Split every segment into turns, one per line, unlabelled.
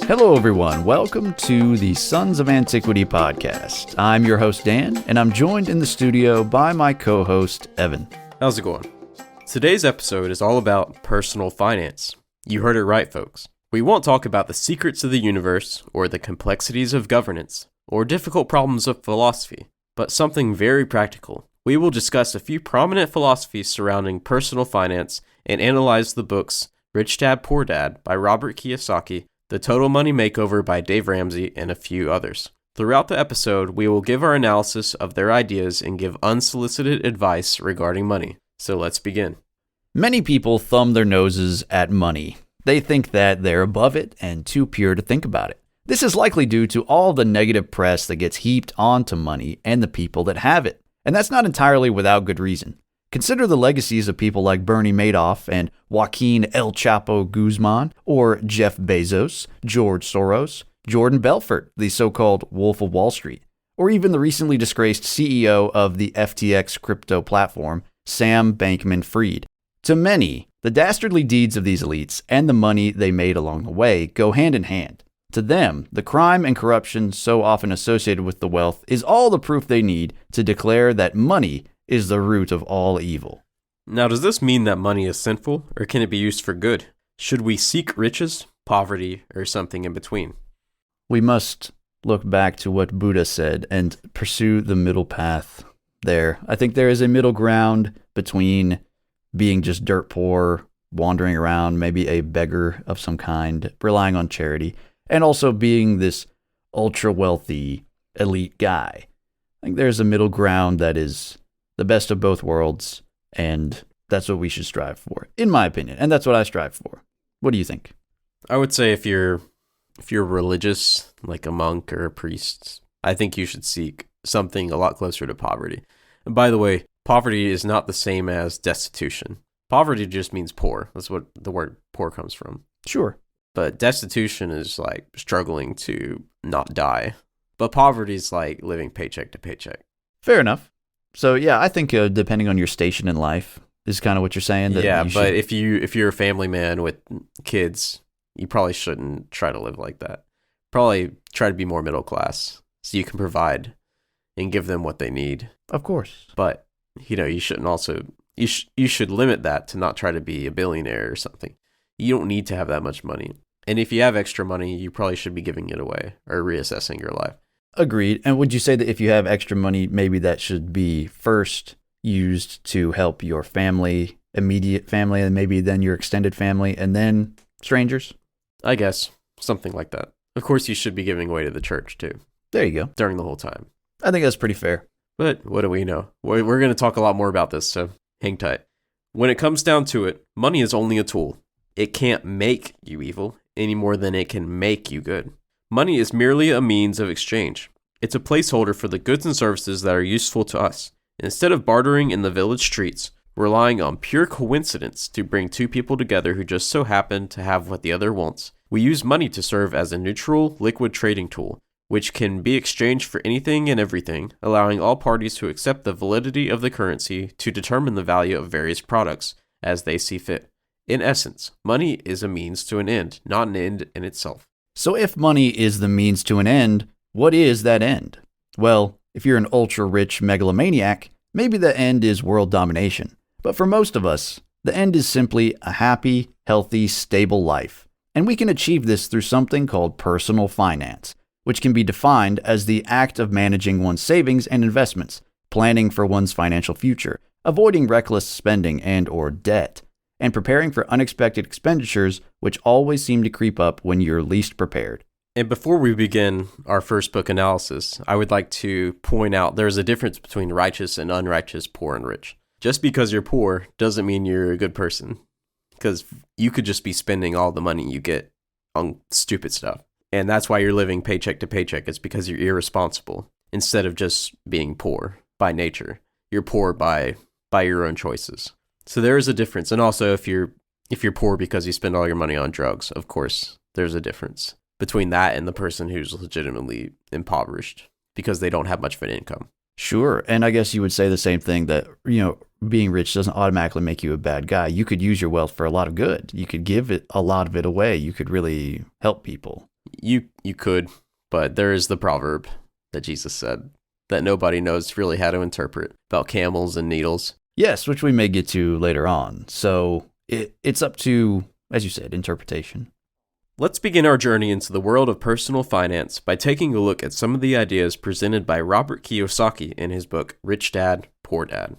Hello, everyone. Welcome to the Sons of Antiquity podcast. I'm your host, Dan, and I'm joined in the studio by my co-host, Evan.
How's it going? Today's episode is all about personal finance. You heard it right, folks. We won't talk about the secrets of the universe, or the complexities of governance, or difficult problems of philosophy, but something very practical. We will discuss a few prominent philosophies surrounding personal finance and analyze the books Rich Dad, Poor Dad by Robert Kiyosaki, The Total Money Makeover by Dave Ramsey, and a few others. Throughout the episode, we will give our analysis of their ideas and give unsolicited advice regarding money. So let's begin.
Many people thumb their noses at money. They think that they're above it and too pure to think about it. This is likely due to all the negative press that gets heaped onto money and the people that have it. And that's not entirely without good reason. Consider the legacies of people like Bernie Madoff and Joaquin El Chapo Guzman, or Jeff Bezos, George Soros, Jordan Belfort, the so-called Wolf of Wall Street, or even the recently disgraced CEO of the FTX crypto platform, Sam Bankman-Fried. To many, the dastardly deeds of these elites and the money they made along the way go hand in hand. To them, the crime and corruption so often associated with the wealth is all the proof they need to declare that money is the root of all evil.
Now, does this mean that money is sinful, or can it be used for good? Should we seek riches, poverty, or something in between?
We must look back to what Buddha said and pursue the middle path there. I think there is a middle ground between being just dirt poor, wandering around, maybe a beggar of some kind, relying on charity, and also being this ultra-wealthy elite guy. I think there's a middle ground that is the best of both worlds, and that's what we should strive for, in my opinion, and that's what I strive for. What do you think?
I would say if you're religious, like a monk or a priest, I think you should seek something a lot closer to poverty. And by the way, poverty is not the same as destitution. Poverty just means poor. That's what the word poor comes from.
Sure.
But destitution is like struggling to not die. But poverty is like living paycheck to paycheck.
Fair enough. So yeah, I think depending on your station in life is kind of what you're saying. That
yeah,
you
but
should...
if you're a family man with kids, you probably shouldn't try to live like that. Probably try to be more middle class so you can provide and give them what they need.
Of course.
But you shouldn't also you should limit that to not try to be a billionaire or something. You don't need to have that much money. And if you have extra money, you probably should be giving it away or reassessing your life.
Agreed. And would you say that if you have extra money, maybe that should be first used to help your family, immediate family, and maybe then your extended family, and then strangers?
I guess. Something like that. Of course, you should be giving away to the church, too.
There you go.
During the whole time.
I think that's pretty fair.
But what do we know? We're going to talk a lot more about this, so hang tight. When it comes down to it, money is only a tool. It can't make you evil any more than it can make you good. Money is merely a means of exchange. It's a placeholder for the goods and services that are useful to us. Instead of bartering in the village streets, relying on pure coincidence to bring two people together who just so happen to have what the other wants, we use money to serve as a neutral, liquid trading tool, which can be exchanged for anything and everything, allowing all parties to accept the validity of the currency to determine the value of various products as they see fit. In essence, money is a means to an end, not an end in itself.
So if money is the means to an end, what is that end? Well, if you're an ultra-rich megalomaniac, maybe the end is world domination. But for most of us, the end is simply a happy, healthy, stable life. And we can achieve this through something called personal finance, which can be defined as the act of managing one's savings and investments, planning for one's financial future, avoiding reckless spending and/or debt, and preparing for unexpected expenditures which always seem to creep up when you're least prepared.
And before we begin our first book analysis, I would like to point out there's a difference between righteous and unrighteous, poor and rich. Just because you're poor doesn't mean you're a good person, because you could just be spending all the money you get on stupid stuff. And that's why you're living paycheck to paycheck. It's because you're irresponsible instead of just being poor by nature. You're poor by your own choices. So there is a difference. And also if you're poor because you spend all your money on drugs, of course, there's a difference between that and the person who's legitimately impoverished because they don't have much of an income.
Sure. And I guess you would say the same thing that, being rich doesn't automatically make you a bad guy. You could use your wealth for a lot of good. You could give it a lot of it away. You could really help people.
You could, but there is the proverb that Jesus said that nobody knows really how to interpret about camels and needles.
Yes, which we may get to later on. So it's up to, as you said, interpretation.
Let's begin our journey into the world of personal finance by taking a look at some of the ideas presented by Robert Kiyosaki in his book, Rich Dad, Poor Dad.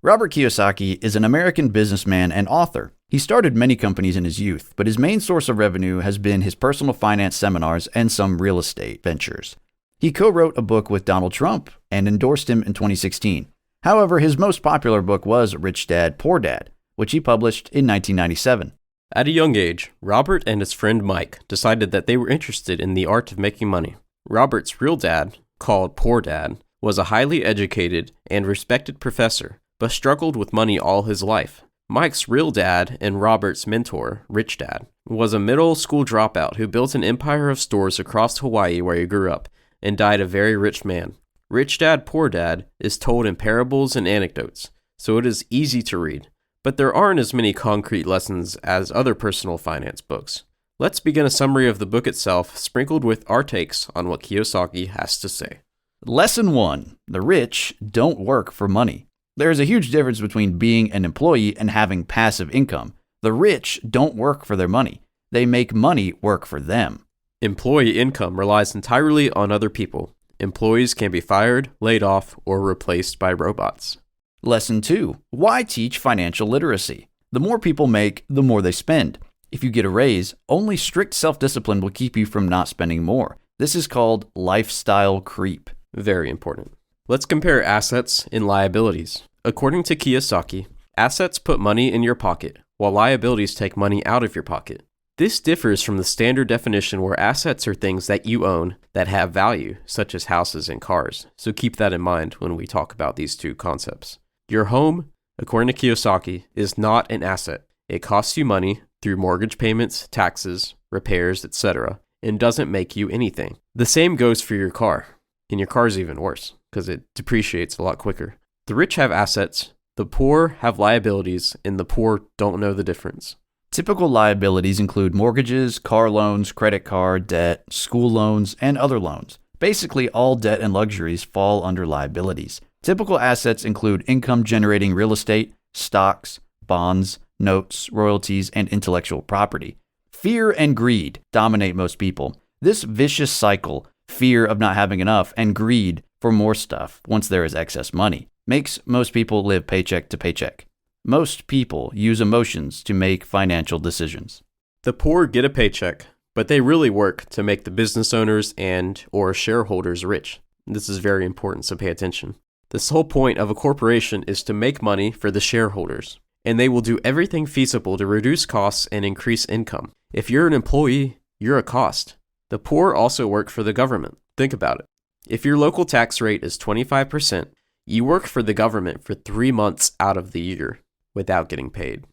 Robert Kiyosaki is an American businessman and author. He started many companies in his youth, but his main source of revenue has been his personal finance seminars and some real estate ventures. He co-wrote a book with Donald Trump and endorsed him in 2016. However, his most popular book was Rich Dad, Poor Dad, which he published in 1997.
At a young age, Robert and his friend Mike decided that they were interested in the art of making money. Robert's real dad, called Poor Dad, was a highly educated and respected professor, but struggled with money all his life. Mike's real dad and Robert's mentor, Rich Dad, was a middle school dropout who built an empire of stores across Hawaii where he grew up and died a very rich man. Rich Dad, Poor Dad is told in parables and anecdotes, so it is easy to read. But there aren't as many concrete lessons as other personal finance books. Let's begin a summary of the book itself, sprinkled with our takes on what Kiyosaki has to say.
Lesson 1. The rich don't work for money. There is a huge difference between being an employee and having passive income. The rich don't work for their money. They make money work for them.
Employee income relies entirely on other people. Employees can be fired, laid off, or replaced by robots.
Lesson 2. Why teach financial literacy? The more people make, the more they spend. If you get a raise, only strict self-discipline will keep you from not spending more. This is called lifestyle creep.
Very important. Let's compare assets and liabilities. According to Kiyosaki, assets put money in your pocket, while liabilities take money out of your pocket. This differs from the standard definition where assets are things that you own that have value, such as houses and cars. So keep that in mind when we talk about these two concepts. Your home, according to Kiyosaki, is not an asset. It costs you money through mortgage payments, taxes, repairs, etc., and doesn't make you anything. The same goes for your car. And your car is even worse because it depreciates a lot quicker. The rich have assets, the poor have liabilities, and the poor don't know the difference.
Typical liabilities include mortgages, car loans, credit card debt, school loans, and other loans. Basically, all debt and luxuries fall under liabilities. Typical assets include income-generating real estate, stocks, bonds, notes, royalties, and intellectual property. Fear and greed dominate most people. This vicious cycle, fear of not having enough and greed for more stuff once there is excess money, makes most people live paycheck to paycheck. Most people use emotions to make financial decisions.
The poor get a paycheck, but they really work to make the business owners and/or shareholders rich. This is very important, so pay attention. The sole point of a corporation is to make money for the shareholders, and they will do everything feasible to reduce costs and increase income. If you're an employee, you're a cost. The poor also work for the government. Think about it. If your local tax rate is 25%, you work for the government for 3 months out of the year without getting paid.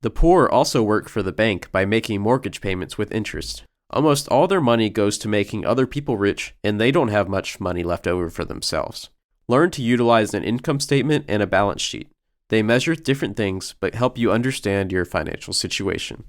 The poor also work for the bank by making mortgage payments with interest. Almost all their money goes to making other people rich, and they don't have much money left over for themselves. Learn to utilize an income statement and a balance sheet. They measure different things, but help you understand your financial situation.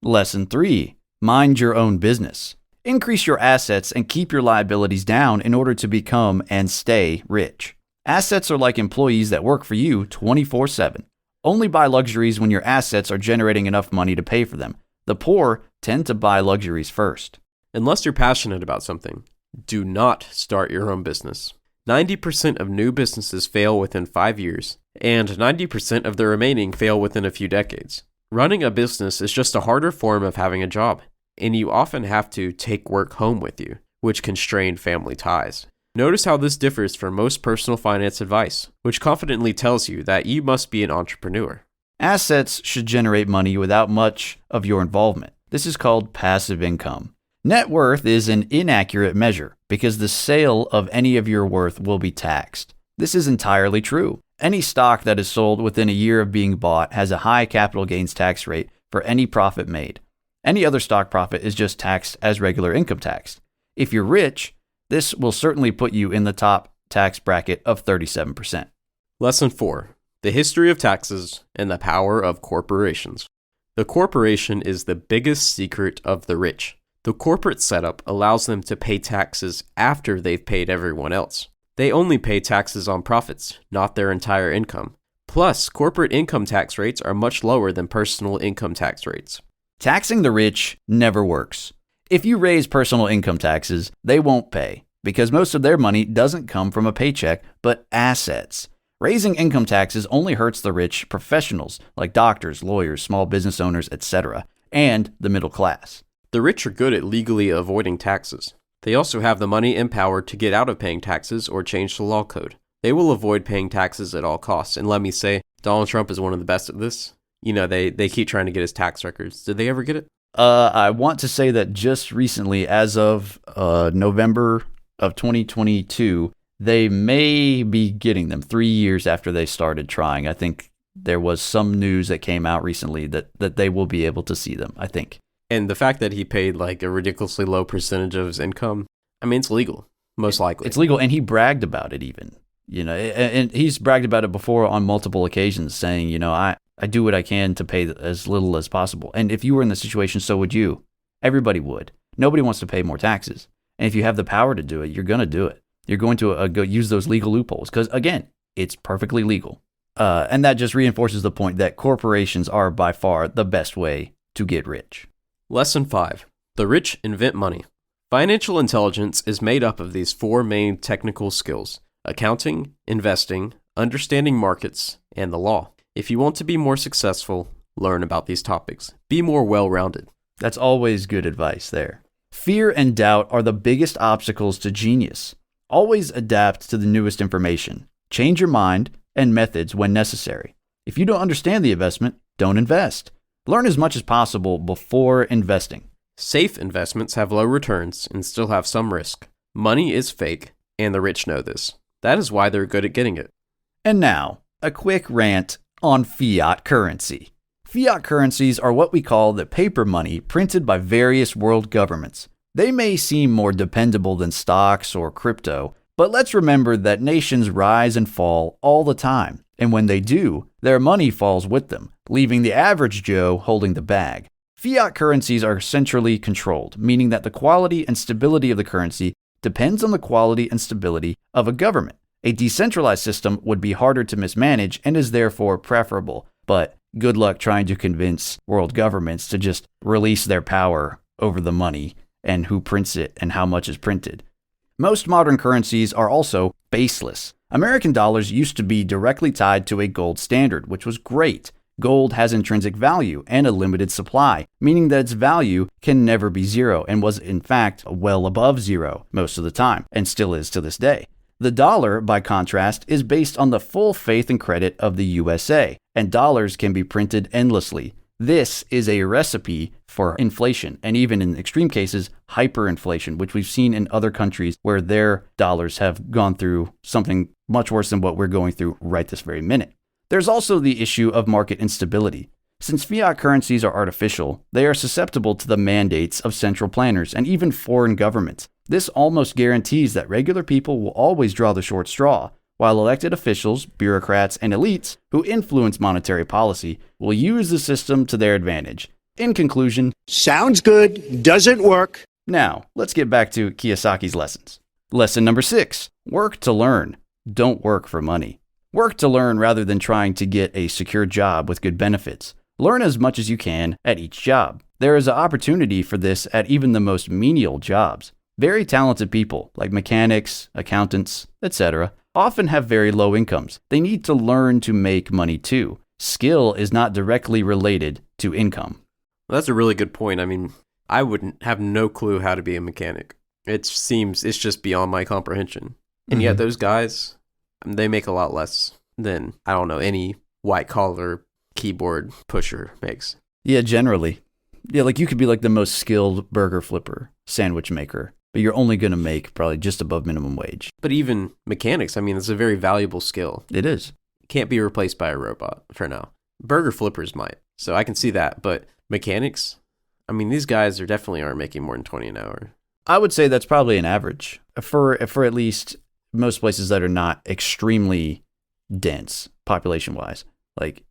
Lesson 3. Mind your own business. Increase your assets and keep your liabilities down in order to become and stay rich. Assets are like employees that work for you 24/7. Only buy luxuries when your assets are generating enough money to pay for them. The poor tend to buy luxuries first.
Unless you're passionate about something, do not start your own business. 90% of new businesses fail within 5 years, and 90% of the remaining fail within a few decades. Running a business is just a harder form of having a job, and you often have to take work home with you, which can strain family ties. Notice how this differs from most personal finance advice, which confidently tells you that you must be an entrepreneur.
Assets should generate money without much of your involvement. This is called passive income. Net worth is an inaccurate measure because the sale of any of your worth will be taxed. This is entirely true. Any stock that is sold within a year of being bought has a high capital gains tax rate for any profit made. Any other stock profit is just taxed as regular income tax. If you're rich, this will certainly put you in the top tax bracket of 37%.
Lesson 4. The history of taxes and the power of corporations. The corporation is the biggest secret of the rich. The corporate setup allows them to pay taxes after they've paid everyone else. They only pay taxes on profits, not their entire income. Plus, corporate income tax rates are much lower than personal income tax rates.
Taxing the rich never works. If you raise personal income taxes, they won't pay because most of their money doesn't come from a paycheck, but assets. Raising income taxes only hurts the rich professionals like doctors, lawyers, small business owners, etc., and the middle class.
The rich are good at legally avoiding taxes. They also have the money and power to get out of paying taxes or change the law code. They will avoid paying taxes at all costs. And let me say, Donald Trump is one of the best at this. You know, they keep trying to get his tax records. Did they ever get it?
I want to say that just recently, as of November of 2022, they may be getting them 3 years after they started trying. I think there was some news that came out recently that they will be able to see them, I think.
And the fact that he paid like a ridiculously low percentage of his income, I mean, it's legal, most likely.
It's legal, and he bragged about it even. You know, and he's bragged about it before on multiple occasions, saying, you know, I do what I can to pay as little as possible. And if you were in the situation, so would you. Everybody would. Nobody wants to pay more taxes. And if you have the power to do it, you're going to do it. You're going to go use those legal loopholes because, again, it's perfectly legal. And that just reinforces the point that corporations are by far the best way to get rich.
Lesson 5. The rich invent money. Financial intelligence is made up of these 4 main technical skills: accounting, investing, understanding markets, and the law. If you want to be more successful, learn about these topics. Be more well-rounded.
That's always good advice there. Fear and doubt are the biggest obstacles to genius. Always adapt to the newest information. Change your mind and methods when necessary. If you don't understand the investment, don't invest. Learn as much as possible before investing.
Safe investments have low returns and still have some risk. Money is fake, and the rich know this. That is why they're good at getting it.
And now, a quick rant on fiat currency. Fiat currencies are what we call the paper money printed by various world governments. They may seem more dependable than stocks or crypto, but let's remember that nations rise and fall all the time. And when they do, their money falls with them, leaving the average Joe holding the bag. Fiat currencies are centrally controlled, meaning that the quality and stability of the currency depends on the quality and stability of a government. A decentralized system would be harder to mismanage and is therefore preferable, but good luck trying to convince world governments to just release their power over the money and who prints it and how much is printed. Most modern currencies are also baseless. American dollars used to be directly tied to a gold standard, which was great. Gold has intrinsic value and a limited supply, meaning that its value can never be zero and was in fact well above zero most of the time, and still is to this day. The dollar, by contrast, is based on the full faith and credit of the USA, and dollars can be printed endlessly. This is a recipe for inflation, and even in extreme cases, hyperinflation, which we've seen in other countries where their dollars have gone through something much worse than what we're going through right this very minute. There's also the issue of market instability. Since fiat currencies are artificial, they are susceptible to the mandates of central planners and even foreign governments. This almost guarantees that regular people will always draw the short straw, while elected officials, bureaucrats, and elites who influence monetary policy will use the system to their advantage. In conclusion,
sounds good, doesn't work.
Now, let's get back to Kiyosaki's lessons. Lesson number 6, work to learn. Don't work for money. Work to learn rather than trying to get a secure job with good benefits. Learn as much as you can at each job. There is an opportunity for this at even the most menial jobs. Very talented people, like mechanics, accountants, etc., often have very low incomes. They need to learn to make money too. Skill is not directly related to income.
Well, that's a really good point. I mean, I wouldn't have no clue how to be a mechanic. It seems it's just beyond my comprehension. And yet those guys, they make a lot less than, I don't know, any white collar keyboard pusher makes.
Yeah, generally. Yeah, like you could be like the most skilled burger flipper, sandwich maker, but you're only going to make probably just above minimum wage.
But even mechanics, I mean, it's a very valuable skill.
It is.
Can't be replaced by a robot for now. Burger flippers might, so I can see that. But mechanics, I mean, these guys definitely aren't making more than $20 an hour.
I would say that's probably an average for at least most places that are not extremely dense population-wise. Like,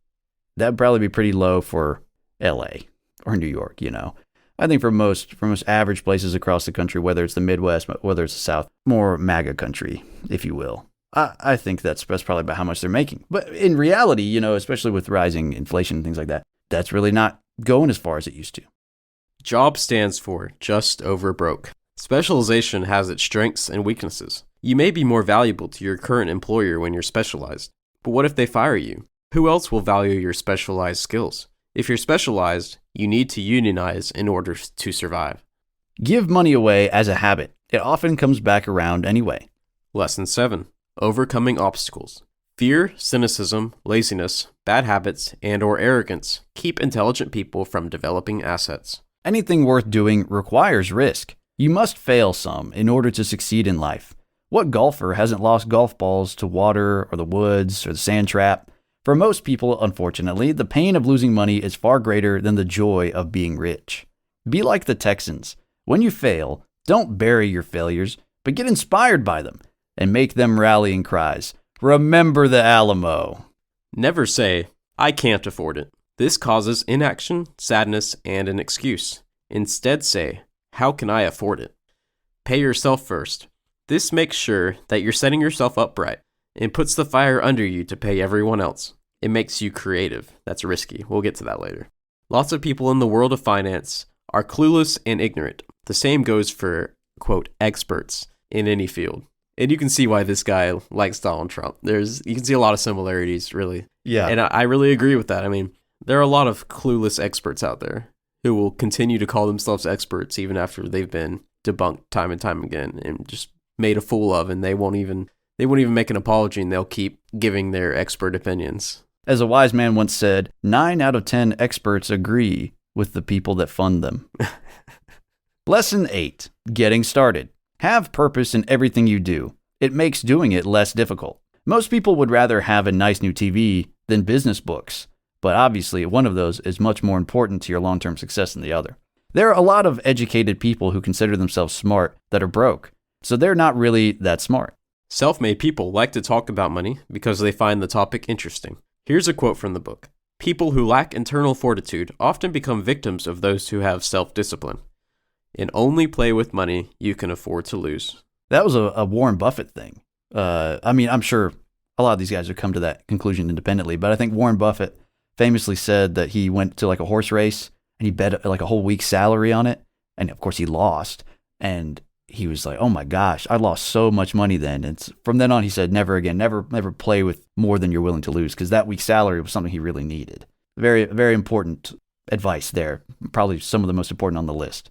that'd probably be pretty low for LA or New York, you know. I think for most average places across the country, whether it's the Midwest, whether it's the South, more MAGA country, if you will, I think that's probably about how much they're making. But in reality, especially with rising inflation and things like that, that's really not going as far as it used to.
JOB stands for just over broke. Specialization has its strengths and weaknesses. You may be more valuable to your current employer when you're specialized, but what if they fire you? Who else will value your specialized skills? If you're specialized, you need to unionize in order to survive.
Give money away as a habit. It often comes back around anyway.
Lesson 7. Overcoming obstacles. Fear, cynicism, laziness, bad habits, and/or arrogance keep intelligent people from developing assets.
Anything worth doing requires risk. You must fail some in order to succeed in life. What golfer hasn't lost golf balls to water or the woods or the sand trap? For most people, unfortunately, the pain of losing money is far greater than the joy of being rich. Be like the Texans. When you fail, don't bury your failures, but get inspired by them and make them rallying cries. Remember the Alamo.
Never say, I can't afford it. This causes inaction, sadness, and an excuse. Instead say, how can I afford it? Pay yourself first. This makes sure that you're setting yourself up right and puts the fire under you to pay everyone else. It makes you creative. That's risky. We'll get to that later. Lots of people in the world of finance are clueless and ignorant. The same goes for, quote, experts in any field. And you can see why this guy likes Donald Trump. You can see a lot of similarities, really.
Yeah.
And I really agree with that. I mean, there are a lot of clueless experts out there who will continue to call themselves experts even after they've been debunked time and time again and just made a fool of, and they won't even make an apology, and they'll keep giving their expert opinions.
As a wise man once said, 9 out of 10 experts agree with the people that fund them. Lesson 8. Getting started. Have purpose in everything you do. It makes doing it less difficult. Most people would rather have a nice new TV than business books, but obviously one of those is much more important to your long-term success than the other. There are a lot of educated people who consider themselves smart that are broke, so they're not really that smart.
Self-made people like to talk about money because they find the topic interesting. Here's a quote from the book. People who lack internal fortitude often become victims of those who have self-discipline. And only play with money you can afford to lose.
That was a Warren Buffett thing. I'm sure a lot of these guys have come to that conclusion independently, but I think Warren Buffett famously said that he went to like a horse race and he bet like a whole week's salary on it. And of course he lost. And he was like, oh my gosh, I lost so much money then. And from then on, he said, never again, never play with more than you're willing to lose, because that week's salary was something he really needed. Very, very important advice there. Probably some of the most important on the list.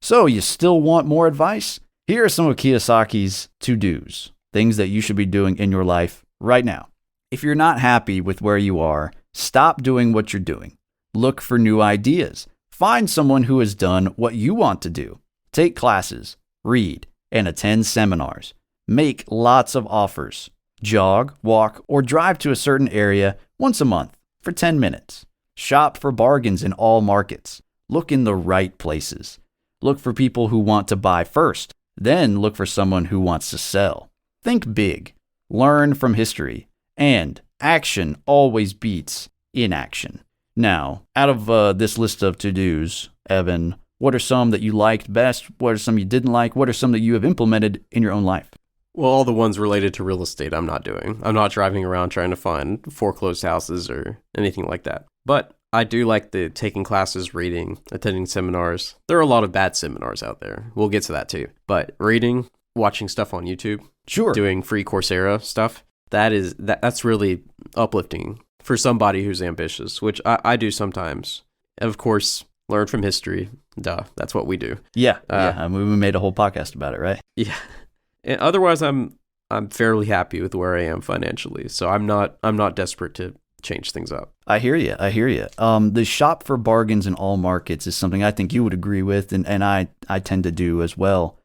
So you still want more advice? Here are some of Kiyosaki's to-dos, things that you should be doing in your life right now. If you're not happy with where you are, stop doing what you're doing. Look for new ideas. Find someone who has done what you want to do. Take classes, read, and attend seminars. Make lots of offers. Jog, walk, or drive to a certain area once a month for 10 minutes. Shop for bargains in all markets. Look in the right places. Look for people who want to buy first, then look for someone who wants to sell. Think big, learn from history, and action always beats inaction. Now, out of this list of to-dos, Evan, what are some that you liked best? What are some you didn't like? What are some that you have implemented in your own life?
Well, all the ones related to real estate I'm not doing. I'm not driving around trying to find foreclosed houses or anything like that. But I do like the taking classes, reading, attending seminars. There are a lot of bad seminars out there. We'll get to that too. But reading, watching stuff on YouTube,
Sure.
doing free Coursera stuff, that's really uplifting for somebody who's ambitious, which I do sometimes. Of course, learn from history. Duh, that's what we do.
Yeah. We made a whole podcast about it, right?
Yeah. And otherwise, I'm fairly happy with where I am financially, so I'm not desperate to change things up.
I hear you. The shop for bargains in all markets is something I think you would agree with, and I tend to do as well.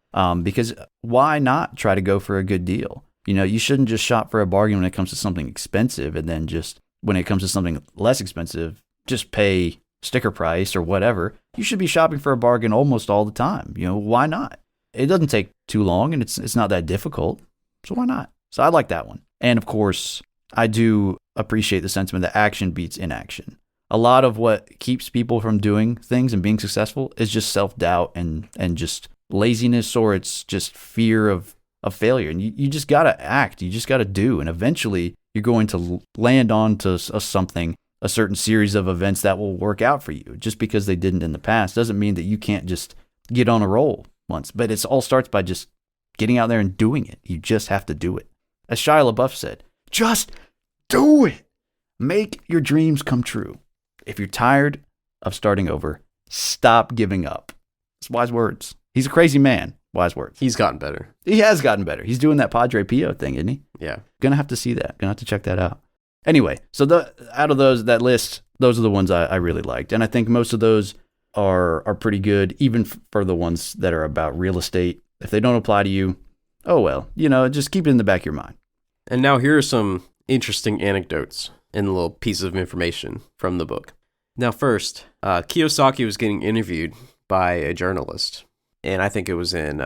Because why not try to go for a good deal? You shouldn't just shop for a bargain when it comes to something expensive, and then just when it comes to something less expensive, just pay sticker price or whatever. You should be shopping for a bargain almost all the time. Why not? It doesn't take too long, and it's not that difficult. So why not? So I like that one. And of course, I do appreciate the sentiment that action beats inaction. A lot of what keeps people from doing things and being successful is just self-doubt and just laziness, or it's just fear of failure. And you just got to act. You just got to do. And eventually you're going to land onto something, a certain series of events that will work out for you. Just because they didn't in the past doesn't mean that you can't just get on a roll once. But it all starts by just getting out there and doing it. You just have to do it. As Shia LaBeouf said, just do it. Make your dreams come true. If you're tired of starting over, stop giving up. It's wise words. He's a crazy man. Wise words.
He's gotten better.
He has gotten better. He's doing that Padre Pio thing, isn't he?
Yeah.
Gonna have to see that. Gonna have to check that out. Anyway, so out of that list, those are the ones I really liked. And I think most of those are pretty good, even for the ones that are about real estate. If they don't apply to you, oh well, just keep it in the back of your mind.
And now here are some interesting anecdotes and little pieces of information from the book. Now first, Kiyosaki was getting interviewed by a journalist, and I think it was in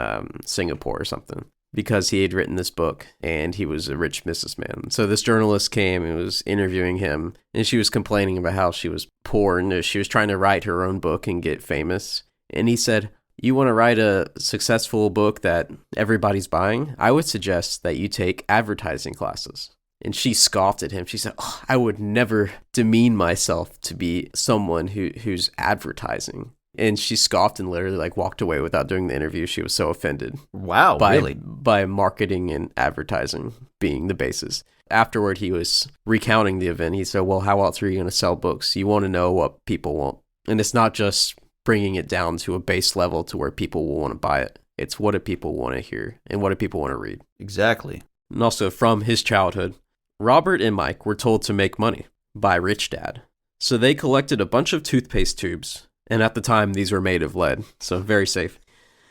Singapore or something, because he had written this book and he was a rich businessman. So this journalist came and was interviewing him, and she was complaining about how she was poor and she was trying to write her own book and get famous. And he said, "You want to write a successful book that everybody's buying? I would suggest that you take advertising classes." And she scoffed at him. She said, "Oh, I would never demean myself to be someone who's advertising." And she scoffed and literally walked away without doing the interview. She was so offended.
Wow, really?
By marketing and advertising being the basis. Afterward, he was recounting the event. He said, "Well, how else are you going to sell books? You want to know what people want. And it's not just bringing it down to a base level to where people will want to buy it. It's what do people want to hear and what do people want to read."
Exactly.
And also from his childhood, Robert and Mike were told to make money by Rich Dad. So they collected a bunch of toothpaste tubes, and at the time these were made of lead, so very safe.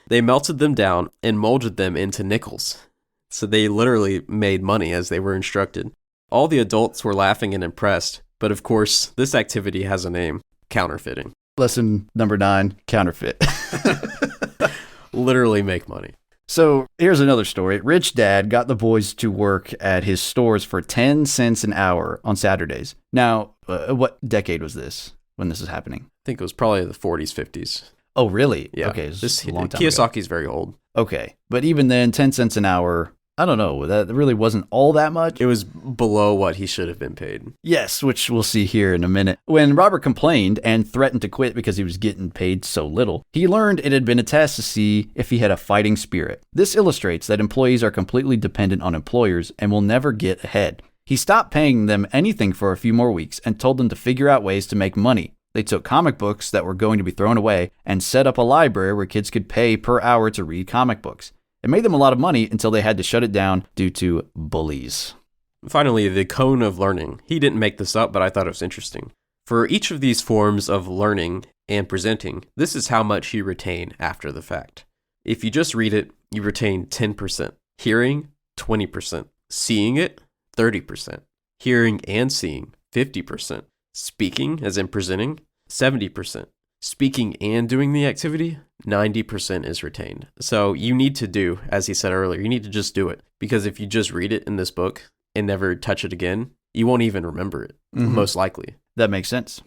They melted them down and molded them into nickels. So they literally made money as they were instructed. All the adults were laughing and impressed, but of course, this activity has a name: counterfeiting.
Lesson number 9, counterfeit.
Literally make money.
So here's another story. Rich Dad got the boys to work at his stores for 10 cents an hour on Saturdays. Now, what decade was this when this is happening?
I think it was probably the 40s, 50s.
Oh, really?
Yeah.
Okay, this is a long time
Kiyosaki's very old.
Okay, but even then, 10 cents an hour, I don't know, that really wasn't all that much.
It was below what he should have been paid.
Yes, which we'll see here in a minute. When Robert complained and threatened to quit because he was getting paid so little, he learned it had been a test to see if he had a fighting spirit. This illustrates that employees are completely dependent on employers and will never get ahead. He stopped paying them anything for a few more weeks and told them to figure out ways to make money. They took comic books that were going to be thrown away and set up a library where kids could pay per hour to read comic books. It made them a lot of money until they had to shut it down due to bullies.
Finally, the cone of learning. He didn't make this up, but I thought it was interesting. For each of these forms of learning and presenting, this is how much you retain after the fact. If you just read it, you retain 10%. Hearing, 20%. Seeing it, 30%. Hearing and seeing, 50%. Speaking, as in presenting, 70%. Speaking and doing the activity, 90% is retained. So you need to do, as he said earlier, you need to just do it. Because if you just read it in this book and never touch it again, you won't even remember it, most likely.
That makes sense.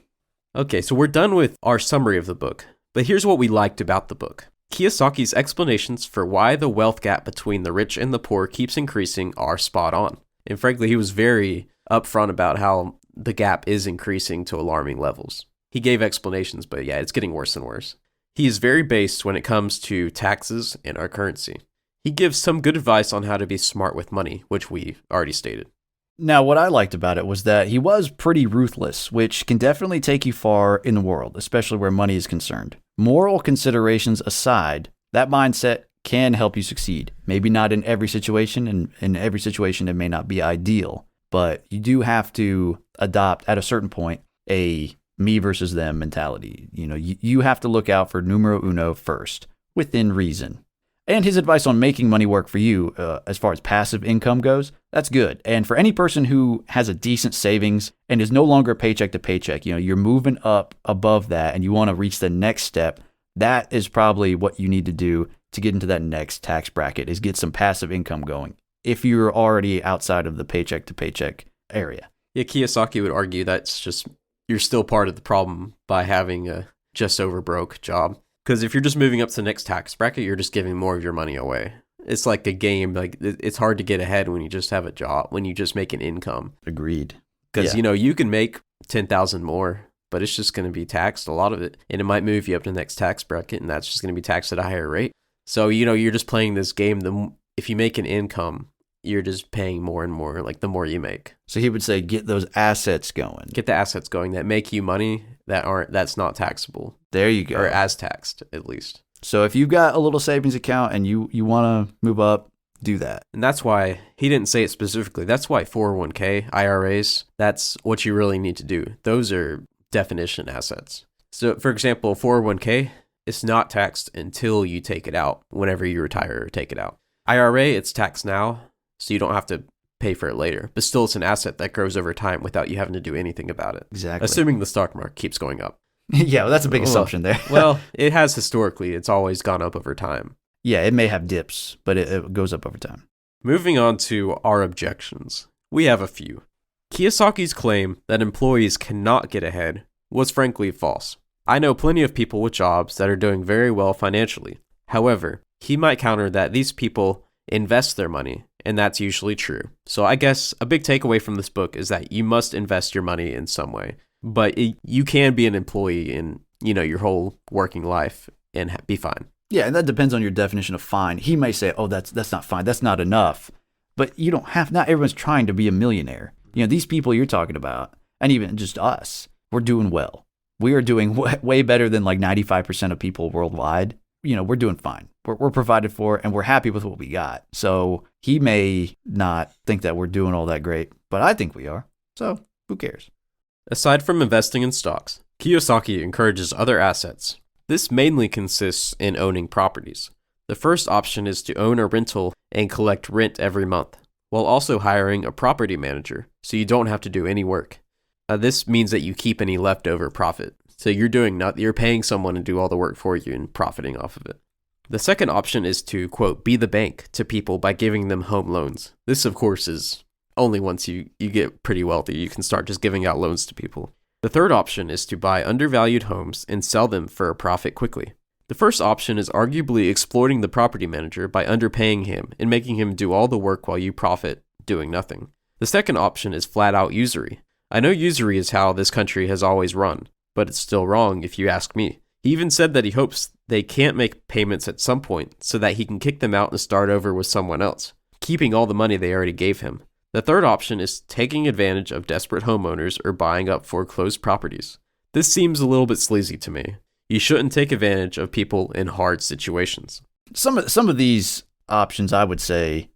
Okay, so we're done with our summary of the book. But here's what we liked about the book. Kiyosaki's explanations for why the wealth gap between the rich and the poor keeps increasing are spot on. And frankly, he was very upfront about how the gap is increasing to alarming levels. He gave explanations, but yeah, it's getting worse and worse. He is very based when it comes to taxes and our currency. He gives some good advice on how to be smart with money, which we already stated.
Now, what I liked about it was that he was pretty ruthless, which can definitely take you far in the world, especially where money is concerned. Moral considerations aside, that mindset can help you succeed. Maybe not in every situation, and in every situation it may not be ideal, but you do have to adopt, at a certain point, a me versus them mentality. You have to look out for numero uno first, within reason. And his advice on making money work for you, as far as passive income goes, that's good. And for any person who has a decent savings and is no longer paycheck to paycheck, you're moving up above that and you want to reach the next step, that is probably what you need to do to get into that next tax bracket, is get some passive income going if you're already outside of the paycheck to paycheck area.
Yeah, Kiyosaki would argue that's just you're still part of the problem by having a just over broke job. Because if you're just moving up to the next tax bracket, you're just giving more of your money away. It's like a game. Like it's hard to get ahead when you just have a job, when you just make an income.
Agreed.
Because, you can make 10,000 more, but it's just going to be taxed, a lot of it. And it might move you up to the next tax bracket, and that's just going to be taxed at a higher rate. So, you're just playing this game. If you make an income, you're just paying more and more, like the more you make.
So he would say, get those assets going.
Get the assets going that make you money that's not taxable.
There you go.
Or as taxed, at least.
So if you've got a little savings account and you want to move up, do that.
And that's why he didn't say it specifically. That's why 401k, IRAs, that's what you really need to do. Those are definition assets. So for example, 401k, it's not taxed until you take it out, whenever you retire or take it out. IRA, it's taxed now, so you don't have to pay for it later. But still, it's an asset that grows over time without you having to do anything about it.
Exactly.
Assuming the stock market keeps going up.
Yeah, well, that's a big assumption there.
Well, it has historically. It's always gone up over time.
Yeah, it may have dips, but it goes up over time.
Moving on to our objections. We have a few. Kiyosaki's claim that employees cannot get ahead was frankly false. I know plenty of people with jobs that are doing very well financially. However, he might counter that these people invest their money, and that's usually true. So I guess a big takeaway from this book is that you must invest your money in some way. But you can be an employee in, your whole working life and be fine.
Yeah, and that depends on your definition of fine. He may say, oh, that's not fine. That's not enough. But not everyone's trying to be a millionaire. These people you're talking about, and even just us, we're doing well. We are doing way better than like 95% of people worldwide. We're doing fine. We're provided for, and we're happy with what we got. So he may not think that we're doing all that great, but I think we are. So who cares?
Aside from investing in stocks, Kiyosaki encourages other assets. This mainly consists in owning properties. The first option is to own a rental and collect rent every month, while also hiring a property manager, so you don't have to do any work. This means that you keep any leftover profit. So you're paying someone to do all the work for you and profiting off of it. The second option is to, quote, be the bank to people by giving them home loans. This, of course, is only once you get pretty wealthy, you can start just giving out loans to people. The third option is to buy undervalued homes and sell them for a profit quickly. The first option is arguably exploiting the property manager by underpaying him and making him do all the work while you profit doing nothing. The second option is flat out usury. I know usury is how this country has always run, but it's still wrong if you ask me. He even said that he hopes they can't make payments at some point so that he can kick them out and start over with someone else, keeping all the money they already gave him. The third option is taking advantage of desperate homeowners or buying up foreclosed properties. This seems a little bit sleazy to me. You shouldn't take advantage of people in hard situations.
Some of these options, I would say,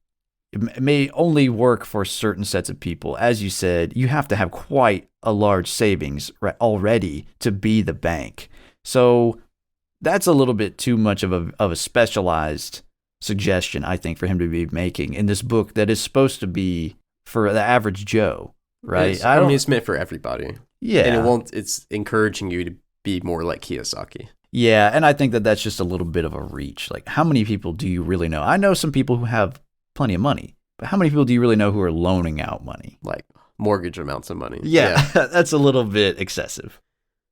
may only work for certain sets of people. As you said, you have to have quite a large savings already to be the bank. So that's a little bit too much of a specialized suggestion, I think, for him to be making in this book that is supposed to be for the average Joe, right?
I mean, it's meant for everybody.
Yeah.
And it's encouraging you to be more like Kiyosaki.
Yeah, and I think that that's just a little bit of a reach. Like, how many people do you really know? I know some people who have plenty of money, but how many people do you really know who are loaning out money?
Like mortgage amounts of money.
Yeah. That's a little bit excessive.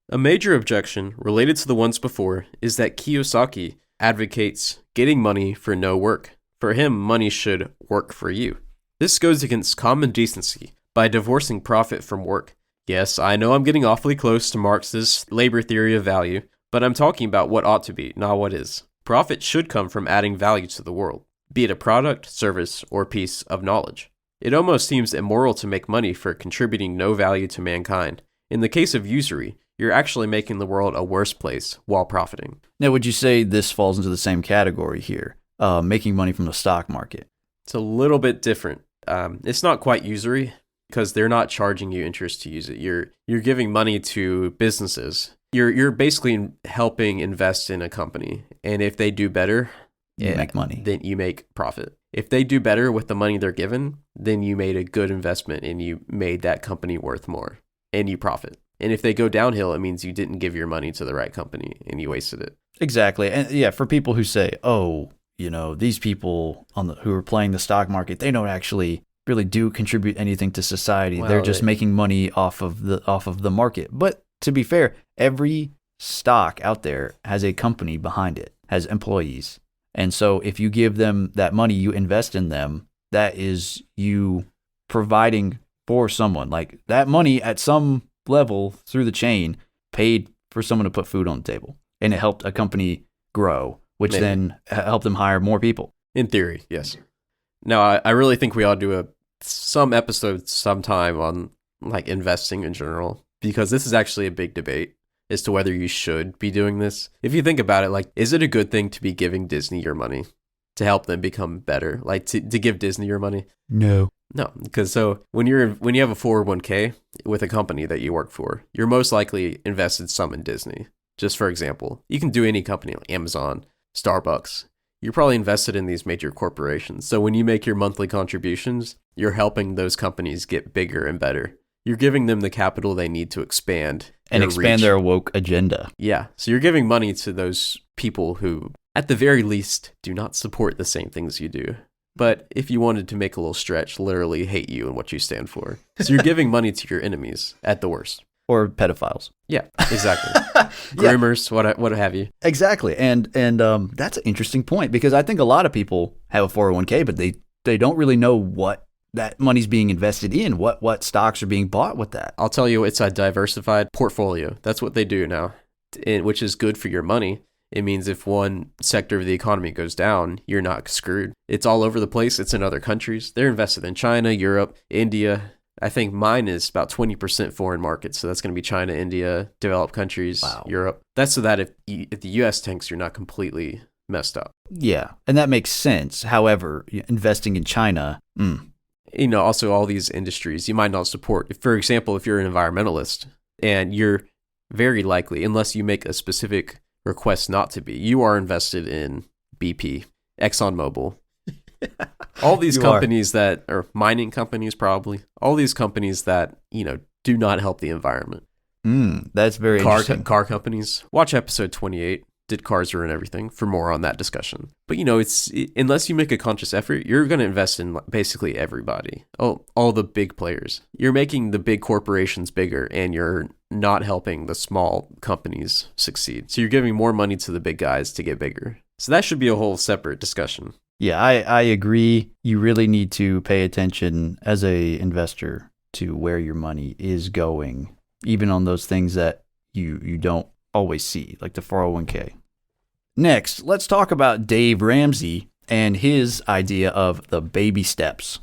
A major objection related to the ones before is that Kiyosaki advocates getting money for no work. For him, money should work for you. This goes against common decency by divorcing profit from work. Yes, I know I'm getting awfully close to Marx's labor theory of value, but I'm talking about what ought to be, not what is. Profit should come from adding value to the world, be it a product, service, or piece of knowledge. It almost seems immoral to make money for contributing no value to mankind. In the case of usury, you're actually making the world a worse place while profiting.
Now, would you say this falls into the same category here, making money from the stock market?
It's a little bit different. It's not quite usury because they're not charging you interest to use it. You're giving money to businesses. You're basically helping invest in a company, and if they do better,
you make money.
Then you make profit. If they do better with the money they're given, then you made a good investment and you made that company worth more and you profit. And if they go downhill, it means you didn't give your money to the right company and you wasted it.
Exactly. And yeah, for people who say, oh, these people who are playing the stock market, they don't actually really do contribute anything to society.
Well,
They're just making money off of the market. But to be fair, every stock out there has a company behind it, has employees. And so if you give them that money, you invest in them, that is you providing for someone. Like that money at some level through the chain paid for someone to put food on the table. And it helped a company grow, which then helped them hire more people.
In theory, yes. Now, I really think we ought to do some episodes sometime on like investing in general, because this is actually a big debate as to whether you should be doing this. If you think about it, like, is it a good thing to be giving Disney your money to help them become better? Like to give Disney your money?
No.
No, because so when you have a 401k with a company that you work for, you're most likely invested some in Disney. Just for example, you can do any company like Amazon, Starbucks. You're probably invested in these major corporations. So when you make your monthly contributions, you're helping those companies get bigger and better. You're giving them the capital they need to expand
and expand their woke agenda.
Yeah. So you're giving money to those people who, at the very least, do not support the same things you do. But if you wanted to make a little stretch, literally hate you and what you stand for. So you're giving money to your enemies at the worst.
Or pedophiles.
Yeah, exactly. Groomers, what have you.
Exactly. And that's an interesting point, because I think a lot of people have a 401k, but they don't really know what that money's being invested in, what stocks are being bought with that.
I'll tell you, it's a diversified portfolio. That's what they do now, which is good for your money. It means if one sector of the economy goes down, you're not screwed. It's all over the place. It's in other countries. They're invested in China, Europe, India. I think mine is about 20% foreign markets. So that's going to be China, India, developed countries, Europe. That's so that if the U.S. tanks, you're not completely messed up.
Yeah, and that makes sense. However, investing in China,
also all these industries you might not support. For example, if you're an environmentalist and you're very likely, unless you make a specific request not to be, you are invested in BP, ExxonMobil, all these companies that are mining companies, probably all these companies that, do not help the environment.
That's very interesting.
Car companies. Watch episode 28. Did cars ruin everything? For more on that discussion. But unless you make a conscious effort, you're going to invest in basically everybody. All the big players. You're making the big corporations bigger, and you're not helping the small companies succeed. So you're giving more money to the big guys to get bigger. So that should be a whole separate discussion.
Yeah, I agree. You really need to pay attention as a investor to where your money is going, even on those things that you don't always see, like the 401k. Next, let's talk about Dave Ramsey and his idea of the baby steps.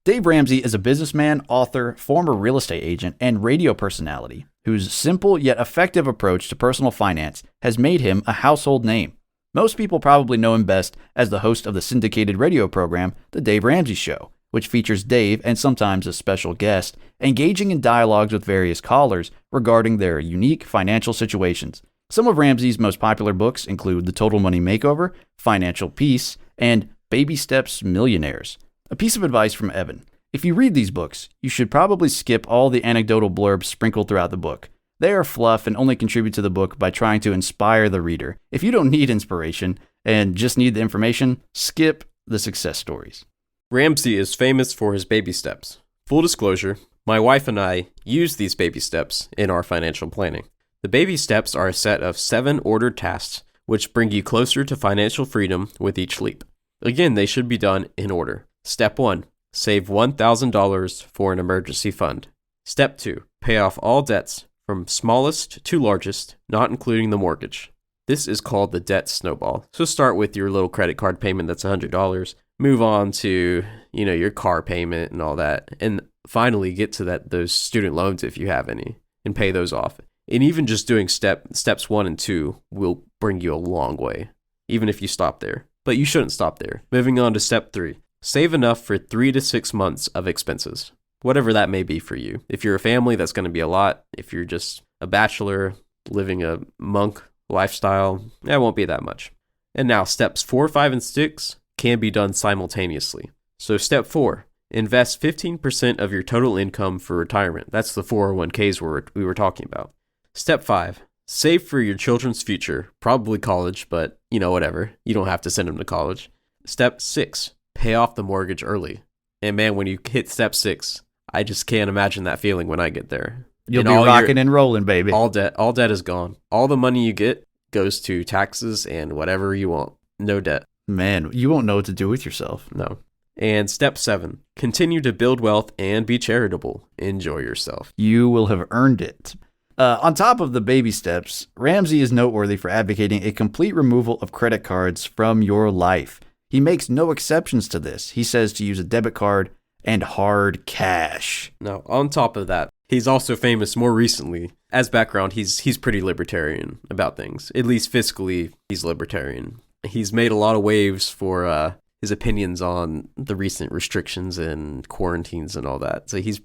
Dave Ramsey is a businessman, author, former real estate agent, and radio personality whose simple yet effective approach to personal finance has made him a household name. Most people probably know him best as the host of the syndicated radio program, The Dave Ramsey Show, which features Dave and sometimes a special guest engaging in dialogues with various callers regarding their unique financial situations. Some of Ramsey's most popular books include The Total Money Makeover, Financial Peace, and Baby Steps Millionaires. A piece of advice from Evan: if you read these books, you should probably skip all the anecdotal blurbs sprinkled throughout the book. They are fluff and only contribute to the book by trying to inspire the reader. If you don't need inspiration and just need the information, skip the success stories.
Ramsey is famous for his baby steps. Full disclosure, my wife and I use these baby steps in our financial planning. The baby steps are a set of 7 ordered tasks which bring you closer to financial freedom with each leap. Again, they should be done in order. Step 1, save $1,000 for an emergency fund. Step 2, pay off all debts from smallest to largest, not including the mortgage. This is called the debt snowball. So start with your little credit card payment that's $100, move on to, your car payment and all that, and finally get to those student loans if you have any, and pay those off. And even just doing steps 1 and 2 will bring you a long way, even if you stop there. But you shouldn't stop there. Moving on to step 3, save enough for 3 to 6 months of expenses. Whatever that may be for you. If you're a family, that's going to be a lot. If you're just a bachelor living a monk lifestyle, that won't be that much. And now steps 4, 5, and 6 can be done simultaneously. So step 4, invest 15% of your total income for retirement. That's the 401ks we were talking about. Step 5, save for your children's future, probably college, but whatever. You don't have to send them to college. Step 6, pay off the mortgage early. And man, when you hit step 6, I just can't imagine that feeling when I get there.
You'll be rocking and rolling, baby.
All debt is gone. All the money you get goes to taxes and whatever you want. No debt.
Man, you won't know what to do with yourself.
No. And step 7, continue to build wealth and be charitable. Enjoy yourself.
You will have earned it. On top of the baby steps, Ramsey is noteworthy for advocating a complete removal of credit cards from your life. He makes no exceptions to this. He says to use a debit card and hard cash.
Now, on top of that, he's also famous more recently. As background, he's pretty libertarian about things. At least fiscally, he's libertarian. He's made a lot of waves for his opinions on the recent restrictions and quarantines and all that. So he's